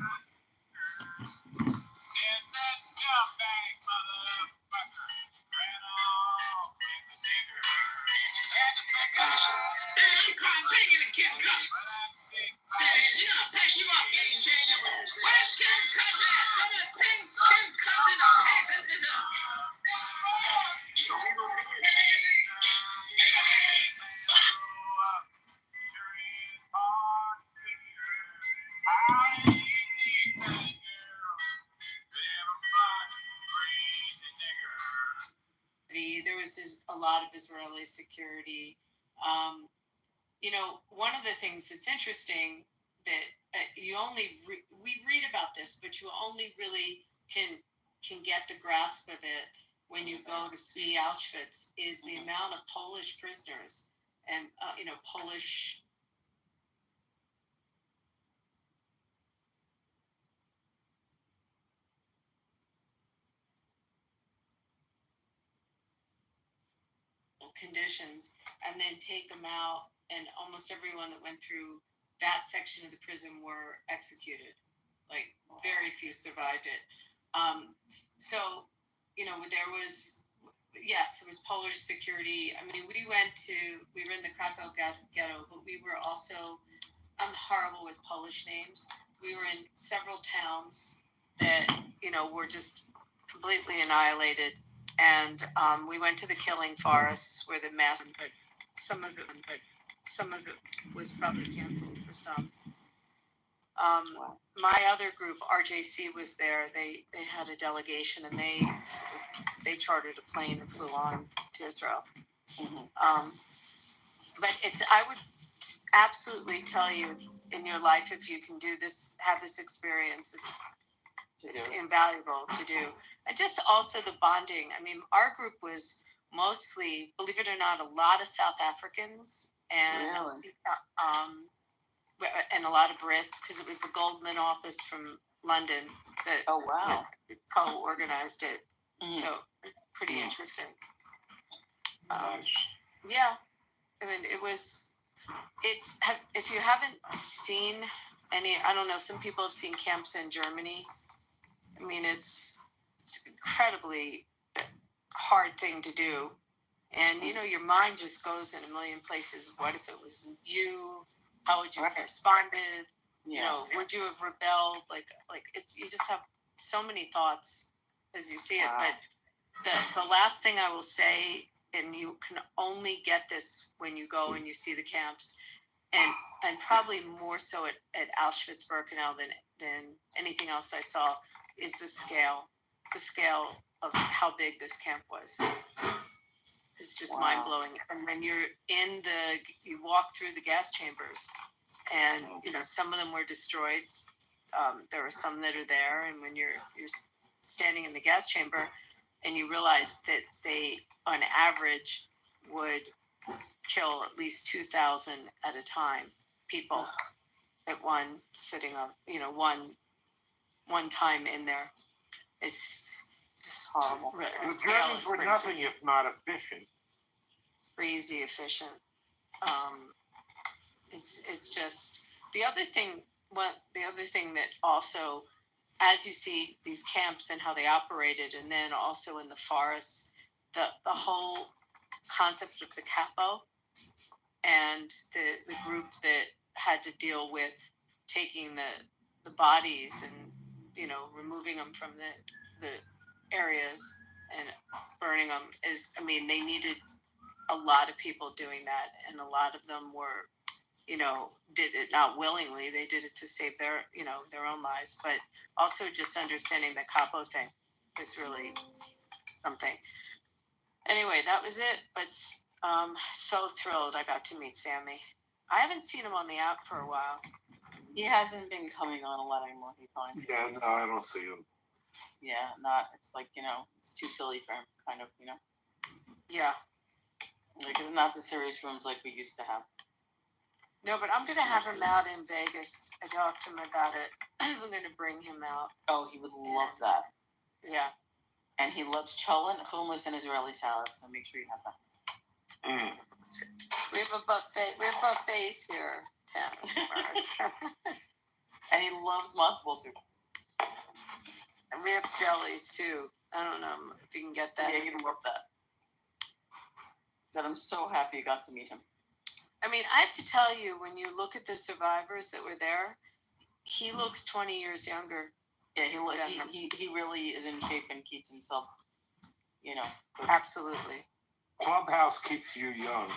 S12: calling Pingin' and Kim Cuts. She's gonna pack you up, game changer. Where's Kim Cuts at? Somebody ping Kim Cuts in the pack this bitch up.
S9: There was a lot of Israeli security. One of the things that's interesting that we read about this, but you only really can get the grasp of it when you go to see Auschwitz, is the amount of Polish prisoners and Polish. Conditions, and then take them out, and almost everyone that went through that section of the prison were executed. Like, very few survived it. There was Polish security. I mean, we were in the Krakow ghetto, but we were also, I'm horrible with Polish names. We were in several towns
S14: that, you know, were just completely annihilated. And we went to the killing forests where the mass, but some of it was probably canceled for some. My other group, RJC, was there. They had a delegation, and they chartered a plane and flew on to Israel. But I would absolutely tell you in your life, if you can do this, have this experience, it's invaluable to do. And just also the bonding. I mean, our group was mostly, believe it or not, a lot of South Africans and and a lot of Brits, because it was the Goldman office from London that co-organized it. So pretty interesting. Yeah, I mean, if you haven't seen any, I don't know, some people have seen camps in Germany. I mean, it's incredibly hard thing to do. And, you know, your mind just goes in a million places. What if it was you? How would you have responded? You know, would you have rebelled? Like it's, you just have so many thoughts as you see it. But the last thing I will say, and you can only get this when you go and you see the camps, and probably more so at Auschwitz-Birkenau than anything else I saw, is the scale of how big this camp was. It's just mind-blowing. And when you walk through the gas chambers, and you know, some of them were destroyed. There are some that are there, and when you're standing in the gas chamber, and you realize that they, on average, would kill at least 2,000 at a time, people at one sitting on, you know, one time in there. It's just horrible.
S15: The Germans were nothing if not efficient.
S14: Crazy efficient. It's just the other thing that also, as you see these camps and how they operated, and then also in the forests, the whole concept of the capo and the group that had to deal with taking the bodies and, you know, removing them from the areas and burning them is, I mean, they needed a lot of people doing that, and a lot of them were, you know, did it not willingly. They did it to save their, you know, their own lives. But also just understanding the capo thing is really something. Anyway, that was it. But so thrilled I got to meet Sammy. I haven't seen him on the app for a while.
S16: He hasn't been coming on a lot anymore, he finds.
S15: Yeah, no, I don't see him.
S16: Yeah, it's like, you know, it's too silly for him, kind of, you know?
S14: Yeah.
S16: Like, it's not the serious rooms like we used to have.
S14: No, but I'm going to have him out in Vegas. I talked to him about it. I'm going to bring him out.
S16: Oh, he would love that.
S14: Yeah.
S16: And he loves cholent, hummus, and Israeli salad, so make sure you have that.
S14: We have a buffet. We have buffets here, Tim.
S16: And he loves matzo ball soup.
S14: And we have delis, too. I don't know if you can get that.
S16: Yeah, you'd love that. But I'm so happy you got to meet him.
S14: I mean, I have to tell you, when you look at the survivors that were there, he looks 20 years younger.
S16: Yeah, he really is in shape and keeps himself, you know.
S14: Absolutely.
S15: Clubhouse keeps you young.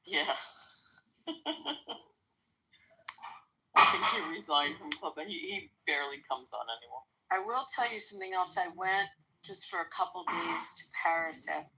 S16: Yeah. I think he resigned from Clubhouse. He barely comes on anymore.
S14: I will tell you something else. I went just for a couple days to Paris at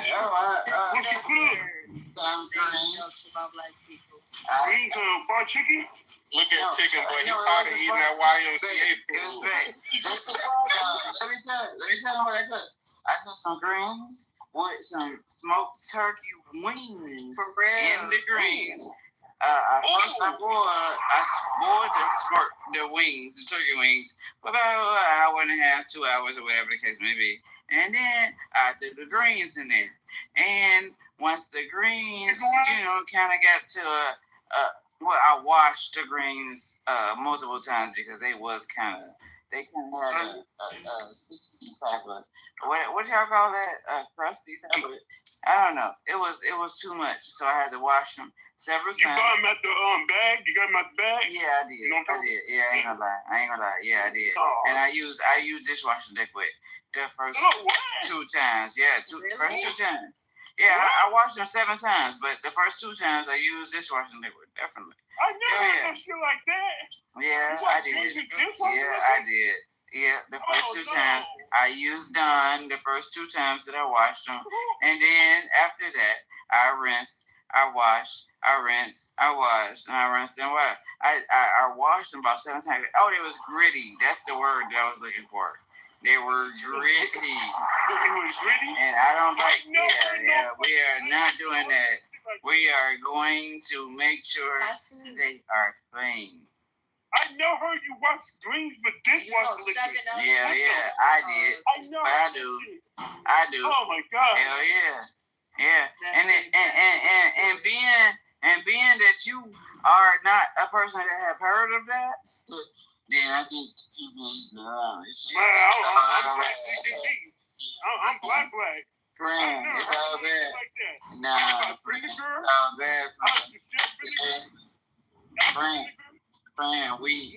S6: What's your clue?
S8: Some greens.
S5: About black people.
S6: Greens fried chicken?
S1: Look at chicken, boy. He tired of eating that YMCA food.
S8: Let me tell you what I cooked. I cooked some greens with some smoked turkey wings in the greens. I boiled the wings, the turkey wings, for about an hour and a half, 2 hours, or whatever the case may be. And then I threw the greens in there. And once the greens, kind of got to I washed the greens multiple times because they kind of had a sticky type of, what y'all call that? Crusty type of, I don't know. It was too much, so I had to wash them several times.
S6: You got them at the bag? You got them at the bag?
S8: Yeah, I did. Yeah, I ain't gonna lie. Yeah, I did. And I used dishwashing liquid the first 2 times. Yeah, first 2 times. Yeah, I washed them 7 times, but the first 2 times I used dishwashing liquid, definitely.
S6: I never had no shit like that.
S8: Yeah, I did. Yeah, I did. Yeah, the first 2 times I used Dawn. The first 2 times that I washed them, and then after that I rinsed, I washed, I rinsed, I washed, and I rinsed and washed. I washed them about 7 times. Oh, they was gritty. That's the word that I was looking for. They were gritty. And I don't like. Yeah. We are not doing that. We are going to make sure they are clean.
S6: I never heard you wash greens with dishwasher liquid.
S8: Yeah, I did. I do.
S6: Oh my God.
S8: Hell yeah. Yeah. And being that you are not a person that have heard of that, then I think you need to
S6: I'm black.
S8: Friend, it's all bad. Nah, it's all bad. Friend, we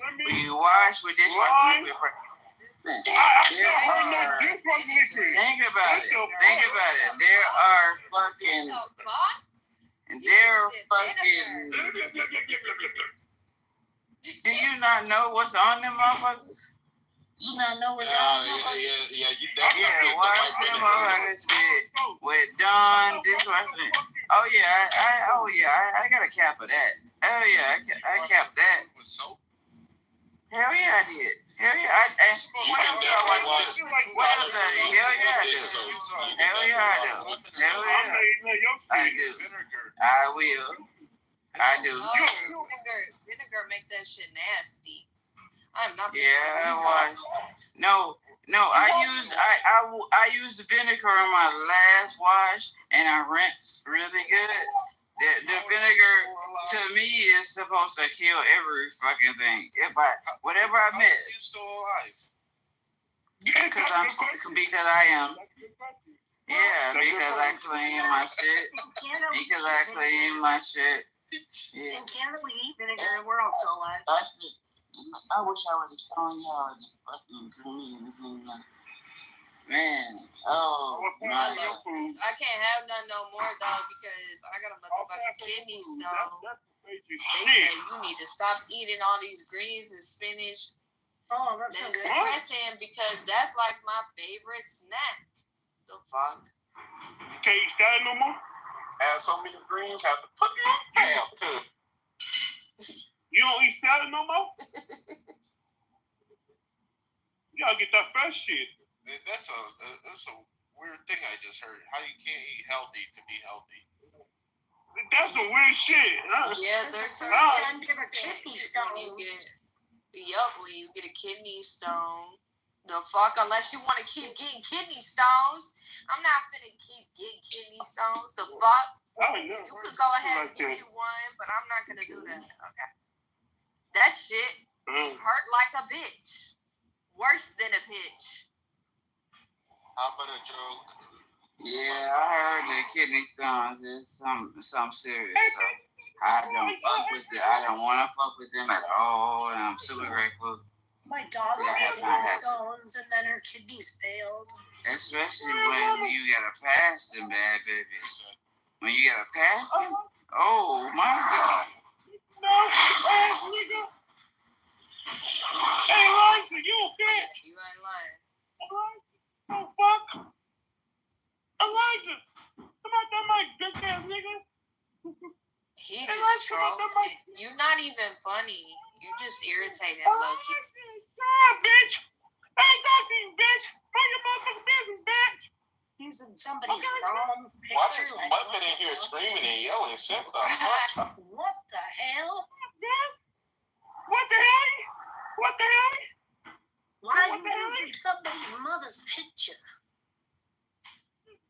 S8: wash with dishwasher liquid. Think about it. There are fucking. Do you not know what's on them motherfuckers? You not know what's on them motherfuckers?
S1: You definitely.
S8: Yeah, wash them motherfuckers with Dawn dishwasher. Oh yeah, I got a cap of that. Oh yeah, I capped that.
S1: With soap?
S8: Hell yeah, I did. Hell yeah, I do. I will. I do.
S5: Vinegar make that shit nasty. I'm not.
S8: Yeah, why? No. I used vinegar on my last wash, and I rinsed really good. The vinegar to me is supposed to kill every fucking thing. Whatever I miss.
S1: You still alive?
S8: Because I am. Yeah, because I clean my shit. Yeah.
S10: In Canada, we eat vinegar and we're also alive.
S8: I wish I would have shown y'all the fucking greens and man. Oh, my God.
S5: I can't have none no more, dog, because I got a motherfucking kidney stone. They say you need to stop eating all these greens and spinach.
S10: Oh, that's so good.
S5: Depressing because that's like my favorite snack. The fuck?
S6: Can't eat that no more?
S1: Have so many greens, have to put them on damn.
S6: You don't eat salad no more? You gotta get that fresh shit.
S1: That's a weird thing I just heard. How you can't eat healthy to be healthy?
S6: That's some weird shit.
S5: Yeah, there's certain kidney stone. When you get a kidney stone. The fuck, unless you want to keep getting kidney stones. I'm not finna keep getting kidney stones. The fuck? You could go ahead and give you one, but I'm not gonna do that. Okay. That shit hurt like a bitch. Worse than a bitch.
S1: How about a joke?
S8: Yeah, I heard that kidney stones is some serious. So I don't fuck with it. I don't want to fuck with them at all, and I'm super grateful.
S10: My dog had kidney stones, and then her kidneys failed.
S8: Especially when you gotta pass them bad babies. When you gotta pass them? Oh my God.
S6: No, ass nigga. Hey, Elijah, you a bitch.
S5: You ain't lying.
S6: Elijah, oh fuck. Elijah.
S5: bitch ass nigga. He just trolling. You're not even funny. You're just irritating, Loki.
S6: Bitch. I ain't talking to you, bitch. Mind your motherfucking business, bitch.
S9: Using somebody's mom's
S1: Why
S9: picture.
S1: is Muppet in here screaming and yelling? Shut the fuck up.
S9: What the hell?
S6: What the hell? What the hell?
S9: Why are you using somebody's mother's picture?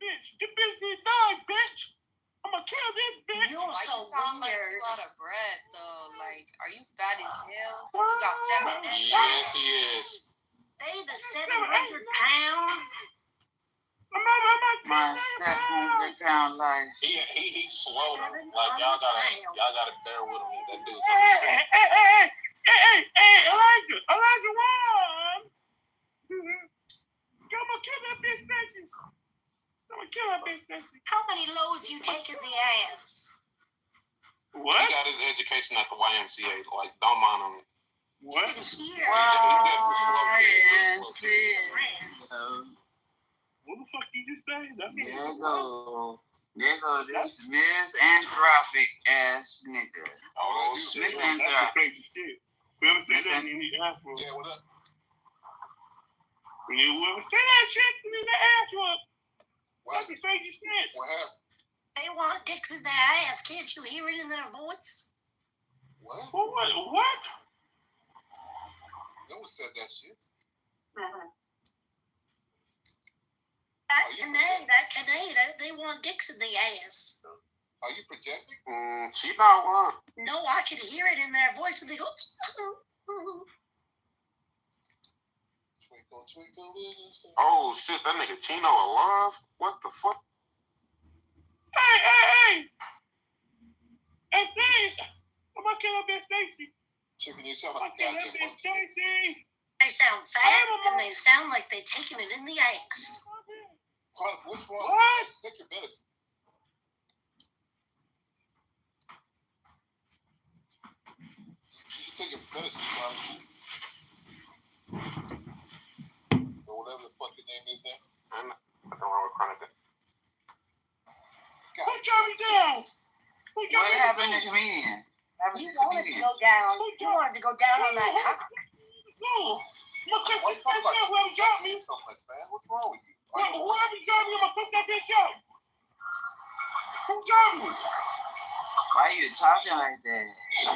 S6: Bitch, the bitch needs die, bitch. I'm gonna kill this bitch.
S9: You're so
S5: sound like
S9: weird.
S5: you out of breath, though. Like, are you fat as hell? You got 7 necks.
S1: Yes, he is.
S9: They the 700 pound.
S8: My 700-pound life.
S1: He's slow though. Like y'all gotta bear with him. That dude's
S6: Hey, Elijah, one. I'm gonna kill that bitch, Stacy.
S9: How many loads you take in the ass?
S1: What? He got his education at the YMCA. Like, don't mind him.
S6: What? What the fuck you just say?
S8: There go this misanthropic ass nigga.
S1: Oh,
S6: that's the crazy shit. Whoever said that, you need to ask for.
S1: Yeah, what up?
S6: Whoever said that shit, you need to ask for.
S1: That's
S6: the crazy shit.
S1: What happened?
S9: They want dicks in their ass. Can't you hear it in their voice?
S1: What?
S6: What?
S1: No one said that shit.
S9: They want dicks in the ass.
S1: Are you projecting? She not one.
S9: No, I can hear it in their voice when they go.
S1: Twinkle, twinkle, little star. Oh shit, that nigga Tino alive? What the fuck?
S6: Hey! Hey, Stacy! I'm gonna kill up Miss Stacy.
S1: Chicken, you sound like a goddamn monkey.
S9: They sound fat and they sound like they're taking it in the ass.
S1: What's wrong?
S6: What?
S1: Take your medicine. You take your medicine, Carla. Or whatever the fuck your name is now. I'm not wrong with chronic.
S6: Who shot me down?
S8: What happened to comedian?
S9: You wanted to go down. You wanted to go down on that cock.
S6: No.
S1: Why you talking about shot me so much, man? What's wrong with you?
S6: Whoever shot me, I'm gonna push that bitch out. Who shot me?
S8: Why are you talking like that?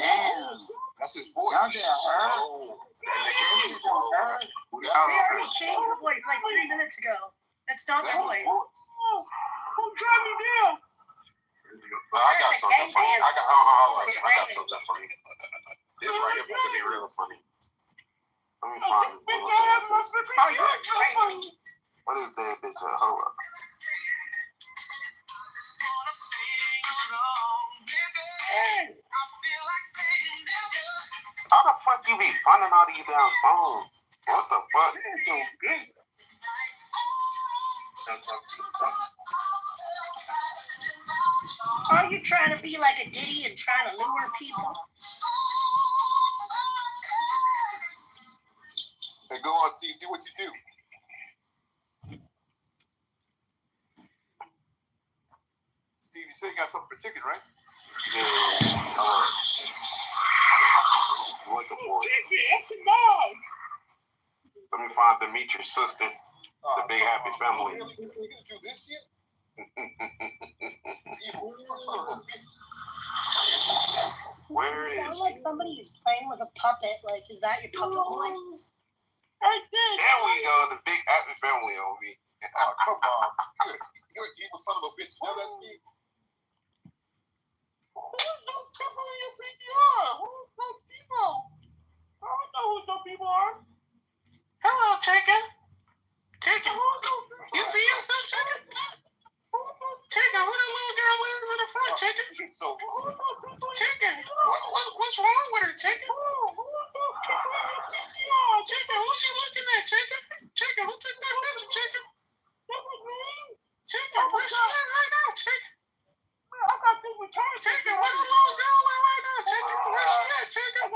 S8: Damn.
S1: That's his voice.
S8: Don't that hurt?
S1: Oh.
S8: Don't hurt?
S9: They already changed the voice like 3 minutes ago. That's not the voice.
S6: Who shot me down?
S1: I got something funny. I got something funny. This right here to be real funny. Let me find what is that bitch? Hold up. How the fuck you be finding all these damn songs? What the fuck?
S9: Are you trying to be like a Diddy and trying to lure people?
S1: Hey, go on, Steve. Do what you do. Steve, you said you got something for chicken, right? Yeah. Looking for it. Let me find Demetrius' sister, the Big Happy Family. You gonna do this shit? Where is?
S9: Sound like somebody is playing with a puppet. Like, is that your puppet voice?
S1: There we go, the Big Happy Family on me. Oh, come on. You're an evil son of a bitch. You know that, Steve?
S6: Who's those people in your PTR? Who's those people? I don't know who those people are.
S5: Hello, chicken. Chicken. You see yourself, chicken? Chicken, who that little girl is in the front, chicken? Chicken, what's wrong with her, chicken? Chicken, who's she looking at, chicken? Chicken, who took that picture, chicken? Chicken, where's she at right now, chicken? Chicken, where the little girl at right now, chicken? Where's she at, chicken?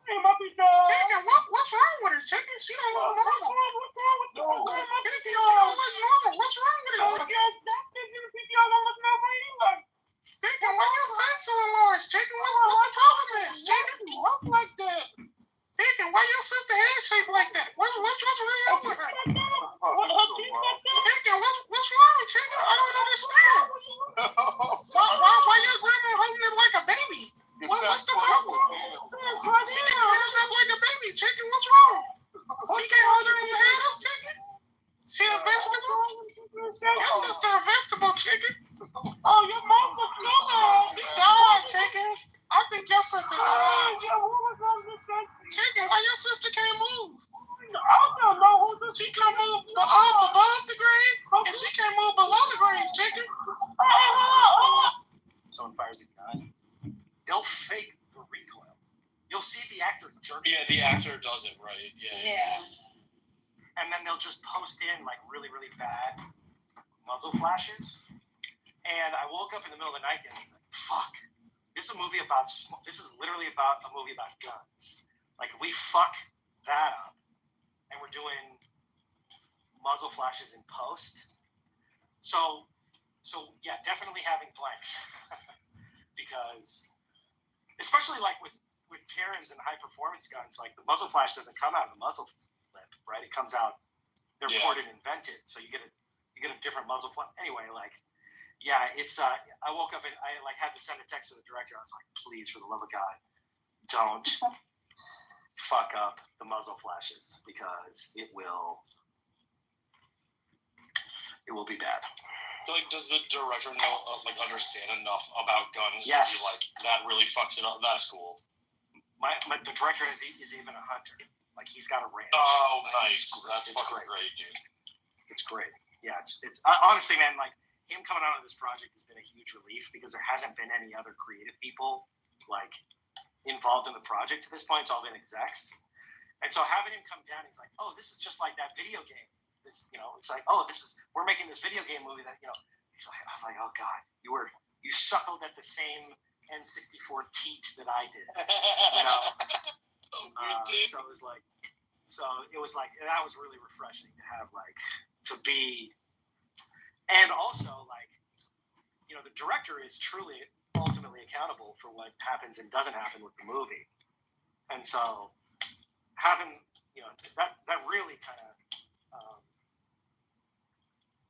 S5: Chicken, what's wrong with her, chicken? She don't look normal. Chicken, she don't look normal. What's wrong with her?
S1: Chicken, why your sister head shaped like that? What's wrong with her? Chicken, what's wrong, Chicken? I don't understand. Why your grandma holding him like a baby? What's the problem? She can hold up like a baby, Chicken. What's wrong? She can't hold her head up, Chicken. She a vegetable? Your sister a vegetable, Chicken. Oh, your mom's a chicken. She died, Chicken. I think your sister died. Chicken, why your sister can't move? I don't know. She can't move above the grave, and she can't move below the grave, Chicken.
S3: Someone fires a gun. They'll fake the recoil. You'll see the actors jerk.
S11: Yeah, the actor does it right. Yeah.
S3: And then they'll just post in like really, really bad muzzle flashes. And I woke up in the middle of the night and I was like, fuck. This is literally about a movie about guns. Like, if we fuck that up and we're doing muzzle flashes in post. So yeah, definitely having blanks. Because, especially like with Terrans and high performance guns, like the muzzle flash doesn't come out of the muzzle lip, right? It comes out, they're ported and vented. So you get a different muzzle flash. Anyway, like, yeah, it's, I woke up and I like had to send a text to the director. I was like, please, for the love of God, don't fuck up the muzzle flashes because it will be bad.
S11: Like, does the director know, understand enough about guns
S3: Yes.
S11: to be like, that really fucks it up? That's cool.
S3: The director is even a hunter. Like, he's got a ranch.
S11: Oh,
S3: like,
S11: nice. That's fucking great, dude.
S3: It's great. Yeah, it's honestly, man, like, him coming out of this project has been a huge relief because there hasn't been any other creative people, like, involved in the project to this point. It's all been execs. And so having him come down, he's like, oh, this is just like that video game. This, it's like, oh, we're making this video game movie that, he's like, I was like, oh God, you suckled at the same N64 teat that I did, so it was like, that was really refreshing to have, like, to be, and also, like, the director is truly ultimately accountable for what happens and doesn't happen with the movie. And so having, that really kind of,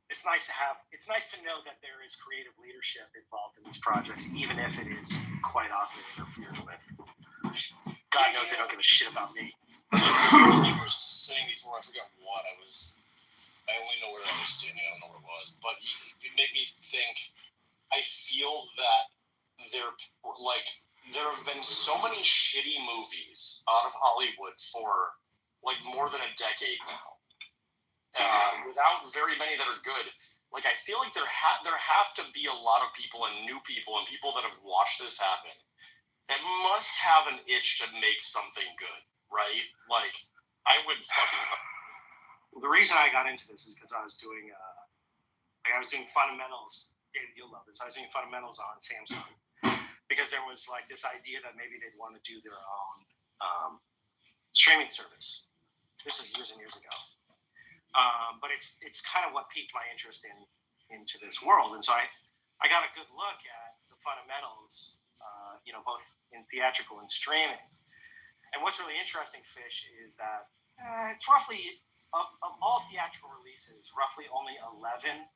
S3: it's nice to know that there is creative leadership involved in these projects, even if it is quite often interfered with. God knows they don't give a shit about me.
S11: You were saying before, I forgot what I only know where I was standing, I don't know what it was, but it made me think, I feel that there have been so many shitty movies out of Hollywood for like more than a decade now. Without very many that are good. Like, I feel like there have to be a lot of people and new people and people that have watched this happen that must have an itch to make something good, right? Like, I would fucking...
S3: The reason I got into this is because I was doing fundamentals. David, you'll love this. I was doing fundamentals on Samsung because there was like this idea that maybe they'd want to do their own streaming service. This is years and years ago. But it's kind of what piqued my interest into this world. And so I got a good look at the fundamentals, both in theatrical and streaming. And what's really interesting, Fish, is that it's roughly, of all theatrical releases, roughly only 11%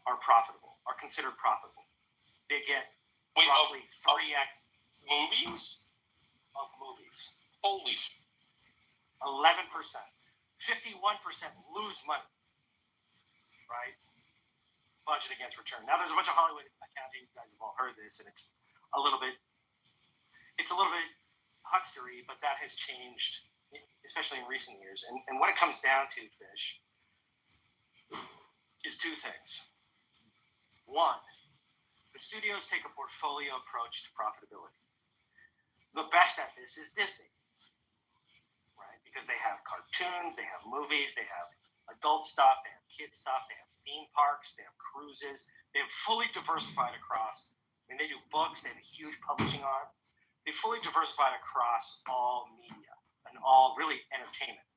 S3: are profitable, are considered profitable. They get roughly 3x
S11: movies?
S3: Of movies.
S11: Holy
S3: 11%. 51% lose money, right? Budget against return. Now, there's a bunch of Hollywood accounting. You guys have all heard this, and it's a little bit huckstery, but that has changed, especially in recent years. And what it comes down to, Fish, is two things. One, the studios take a portfolio approach to profitability. The best at this is Disney. Because they have cartoons, they have movies, they have adult stuff, they have kids stuff, they have theme parks, they have cruises. They have fully diversified across, they do books, they have a huge publishing arm. They fully diversified across all media and all really entertainment.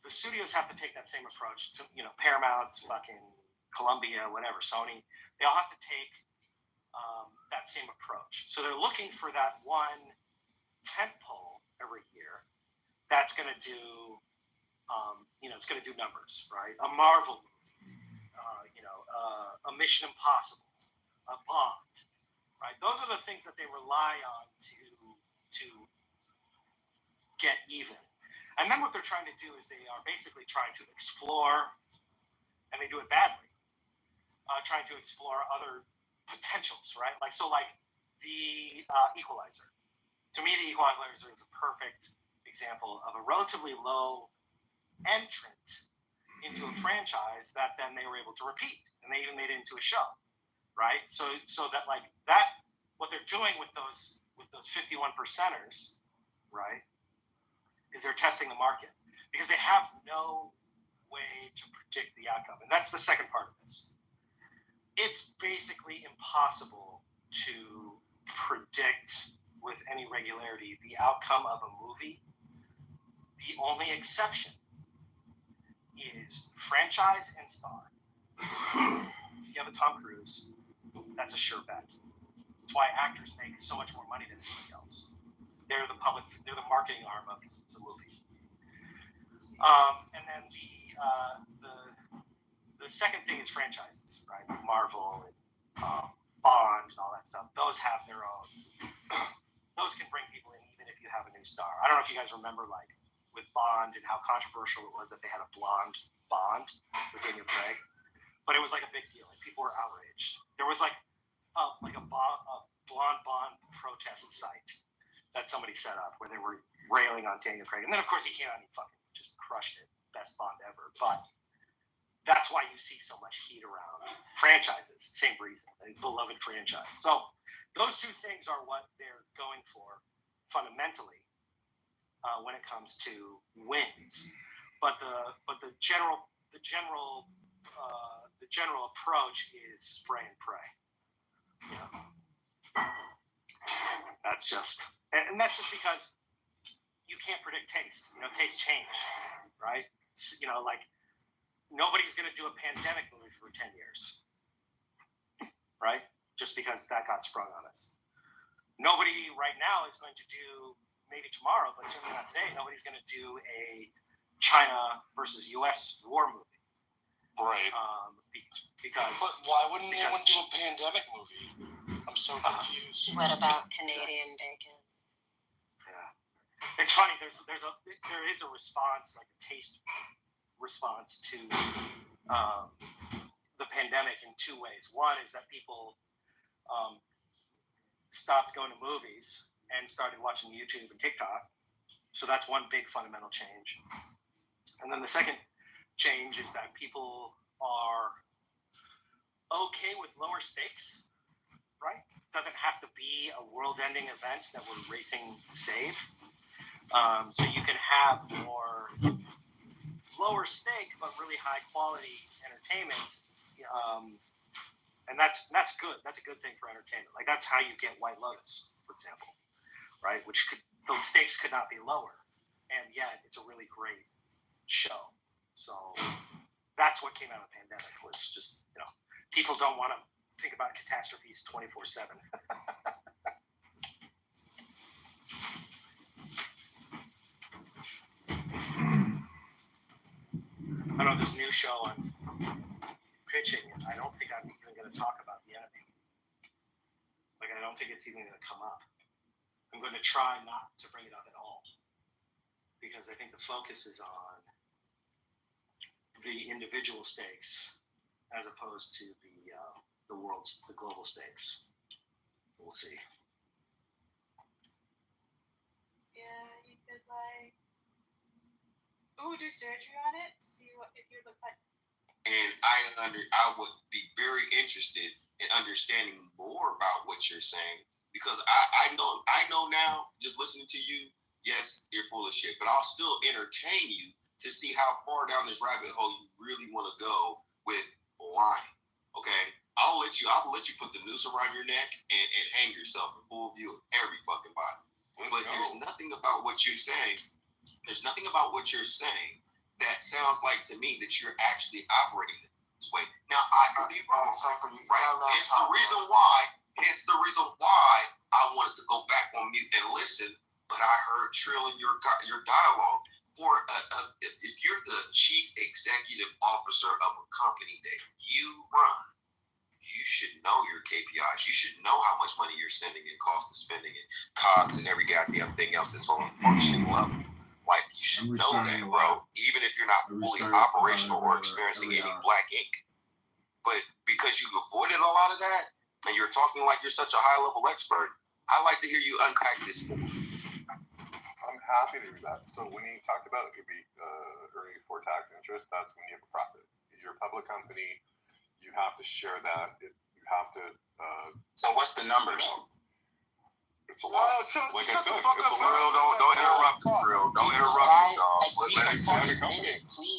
S3: The studios have to take that same approach to, Paramount, fucking Columbia, whatever, Sony. They all have to take
S17: that same approach. So they're looking for that one tentpole every year that's going to do, it's going to do numbers, right? A Marvel movie, a Mission Impossible, a Bond, right? Those are the things that they rely on to get even. And then what they're trying to do is they are basically trying to explore, and they do it badly, trying to explore other potentials, right? Like the Equalizer. To me, the Equalizer is a perfect example of a relatively low entrant into a franchise that then they were able to repeat, and they even made it into a show, right? So that what they're doing with those 51 percenters, right, is they're testing the market because they have no way to predict the outcome, and that's the second part of this. It's basically impossible to predict with any regularity the outcome of a movie. The only exception is franchise and star. If you have a Tom Cruise, that's a sure bet. That's why actors make so much more money than anybody else. They're the marketing arm of the movie. And then the second thing is franchises, right? Marvel and Bond and all that stuff. Those have their own. Those can bring people in even if you have a new star. I don't know if you guys remember, with Bond and how controversial it was that they had a blonde Bond with Daniel Craig, but it was a big deal. People were outraged. There was a blonde Bond protest site that somebody set up where they were railing on Daniel Craig, and then of course he came out and he fucking just crushed it, best Bond ever. But that's why you see so much heat around franchises. Same reason, a beloved franchise. So those two things are what they're going for fundamentally when it comes to wins. But the general approach is spray and pray. That's just because you can't predict taste. Tastes change, right? Nobody's going to do a pandemic movie for 10 years, right? Just because that got sprung on us. Nobody right now is going to do, maybe tomorrow, but certainly not today, nobody's going to do a China versus U.S. war movie.
S11: Right.
S17: Because.
S11: But why wouldn't anyone do a pandemic movie? I'm so confused.
S18: What about Canadian bacon?
S17: Yeah. It's funny. There is a response, a taste response to the pandemic in two ways. One is that people stopped going to movies and started watching YouTube and TikTok. So that's one big fundamental change. And then the second change is that people are okay with lower stakes, right? It doesn't have to be a world-ending event that we're racing to save. So you can have more lower stake but really high quality entertainment, and that's good. That's a good thing for entertainment. That's how you get White Lotus, for example, right? Those stakes could not be lower, and yet it's a really great show. So that's what came out of the pandemic, was just people don't want to think about catastrophes 24/7. I know this new show I'm pitching, I don't think I'm even going to talk about the enemy. I don't think it's even going to come up. I'm going to try not to bring it up at all, because I think the focus is on the individual stakes as opposed to the global stakes. We'll see.
S18: Yeah, you could do surgery on it to see if you look like.
S2: And I would be very interested in understanding more about what you're saying, because I know now, just listening to you, yes, you're full of shit, but I'll still entertain you to see how far down this rabbit hole you really want to go with lying. Okay? I'll let you put the noose around your neck and hang yourself in full view of every fucking body. But there's nothing about what you're saying. There's nothing about what you're saying that sounds like to me that you're actually operating this way. Now, I could be wrong, right? It's the reason why Hence the reason why I wanted to go back on mute and listen, but I heard Trill in your dialogue. If you're the chief executive officer of a company that you run, you should know your KPIs. You should know how much money you're sending and cost of spending and COGS and every goddamn thing else that's on a functioning level. Like, you should know that, bro. Even if you're not fully operational or experiencing any black ink. But because you've avoided a lot of that, and you're talking like you're such a high-level expert, I'd like to hear you unpack this more.
S19: I'm happy to do that. So when you talked about earning before tax interest, that's when you have a profit. You're a public company. You have to share that. You have to.
S11: So what's the numbers?
S2: It's a lot. Like I said, it's a lot. Don't interrupt, Trill. Don't interrupt me, dog. Let it go.
S7: Please.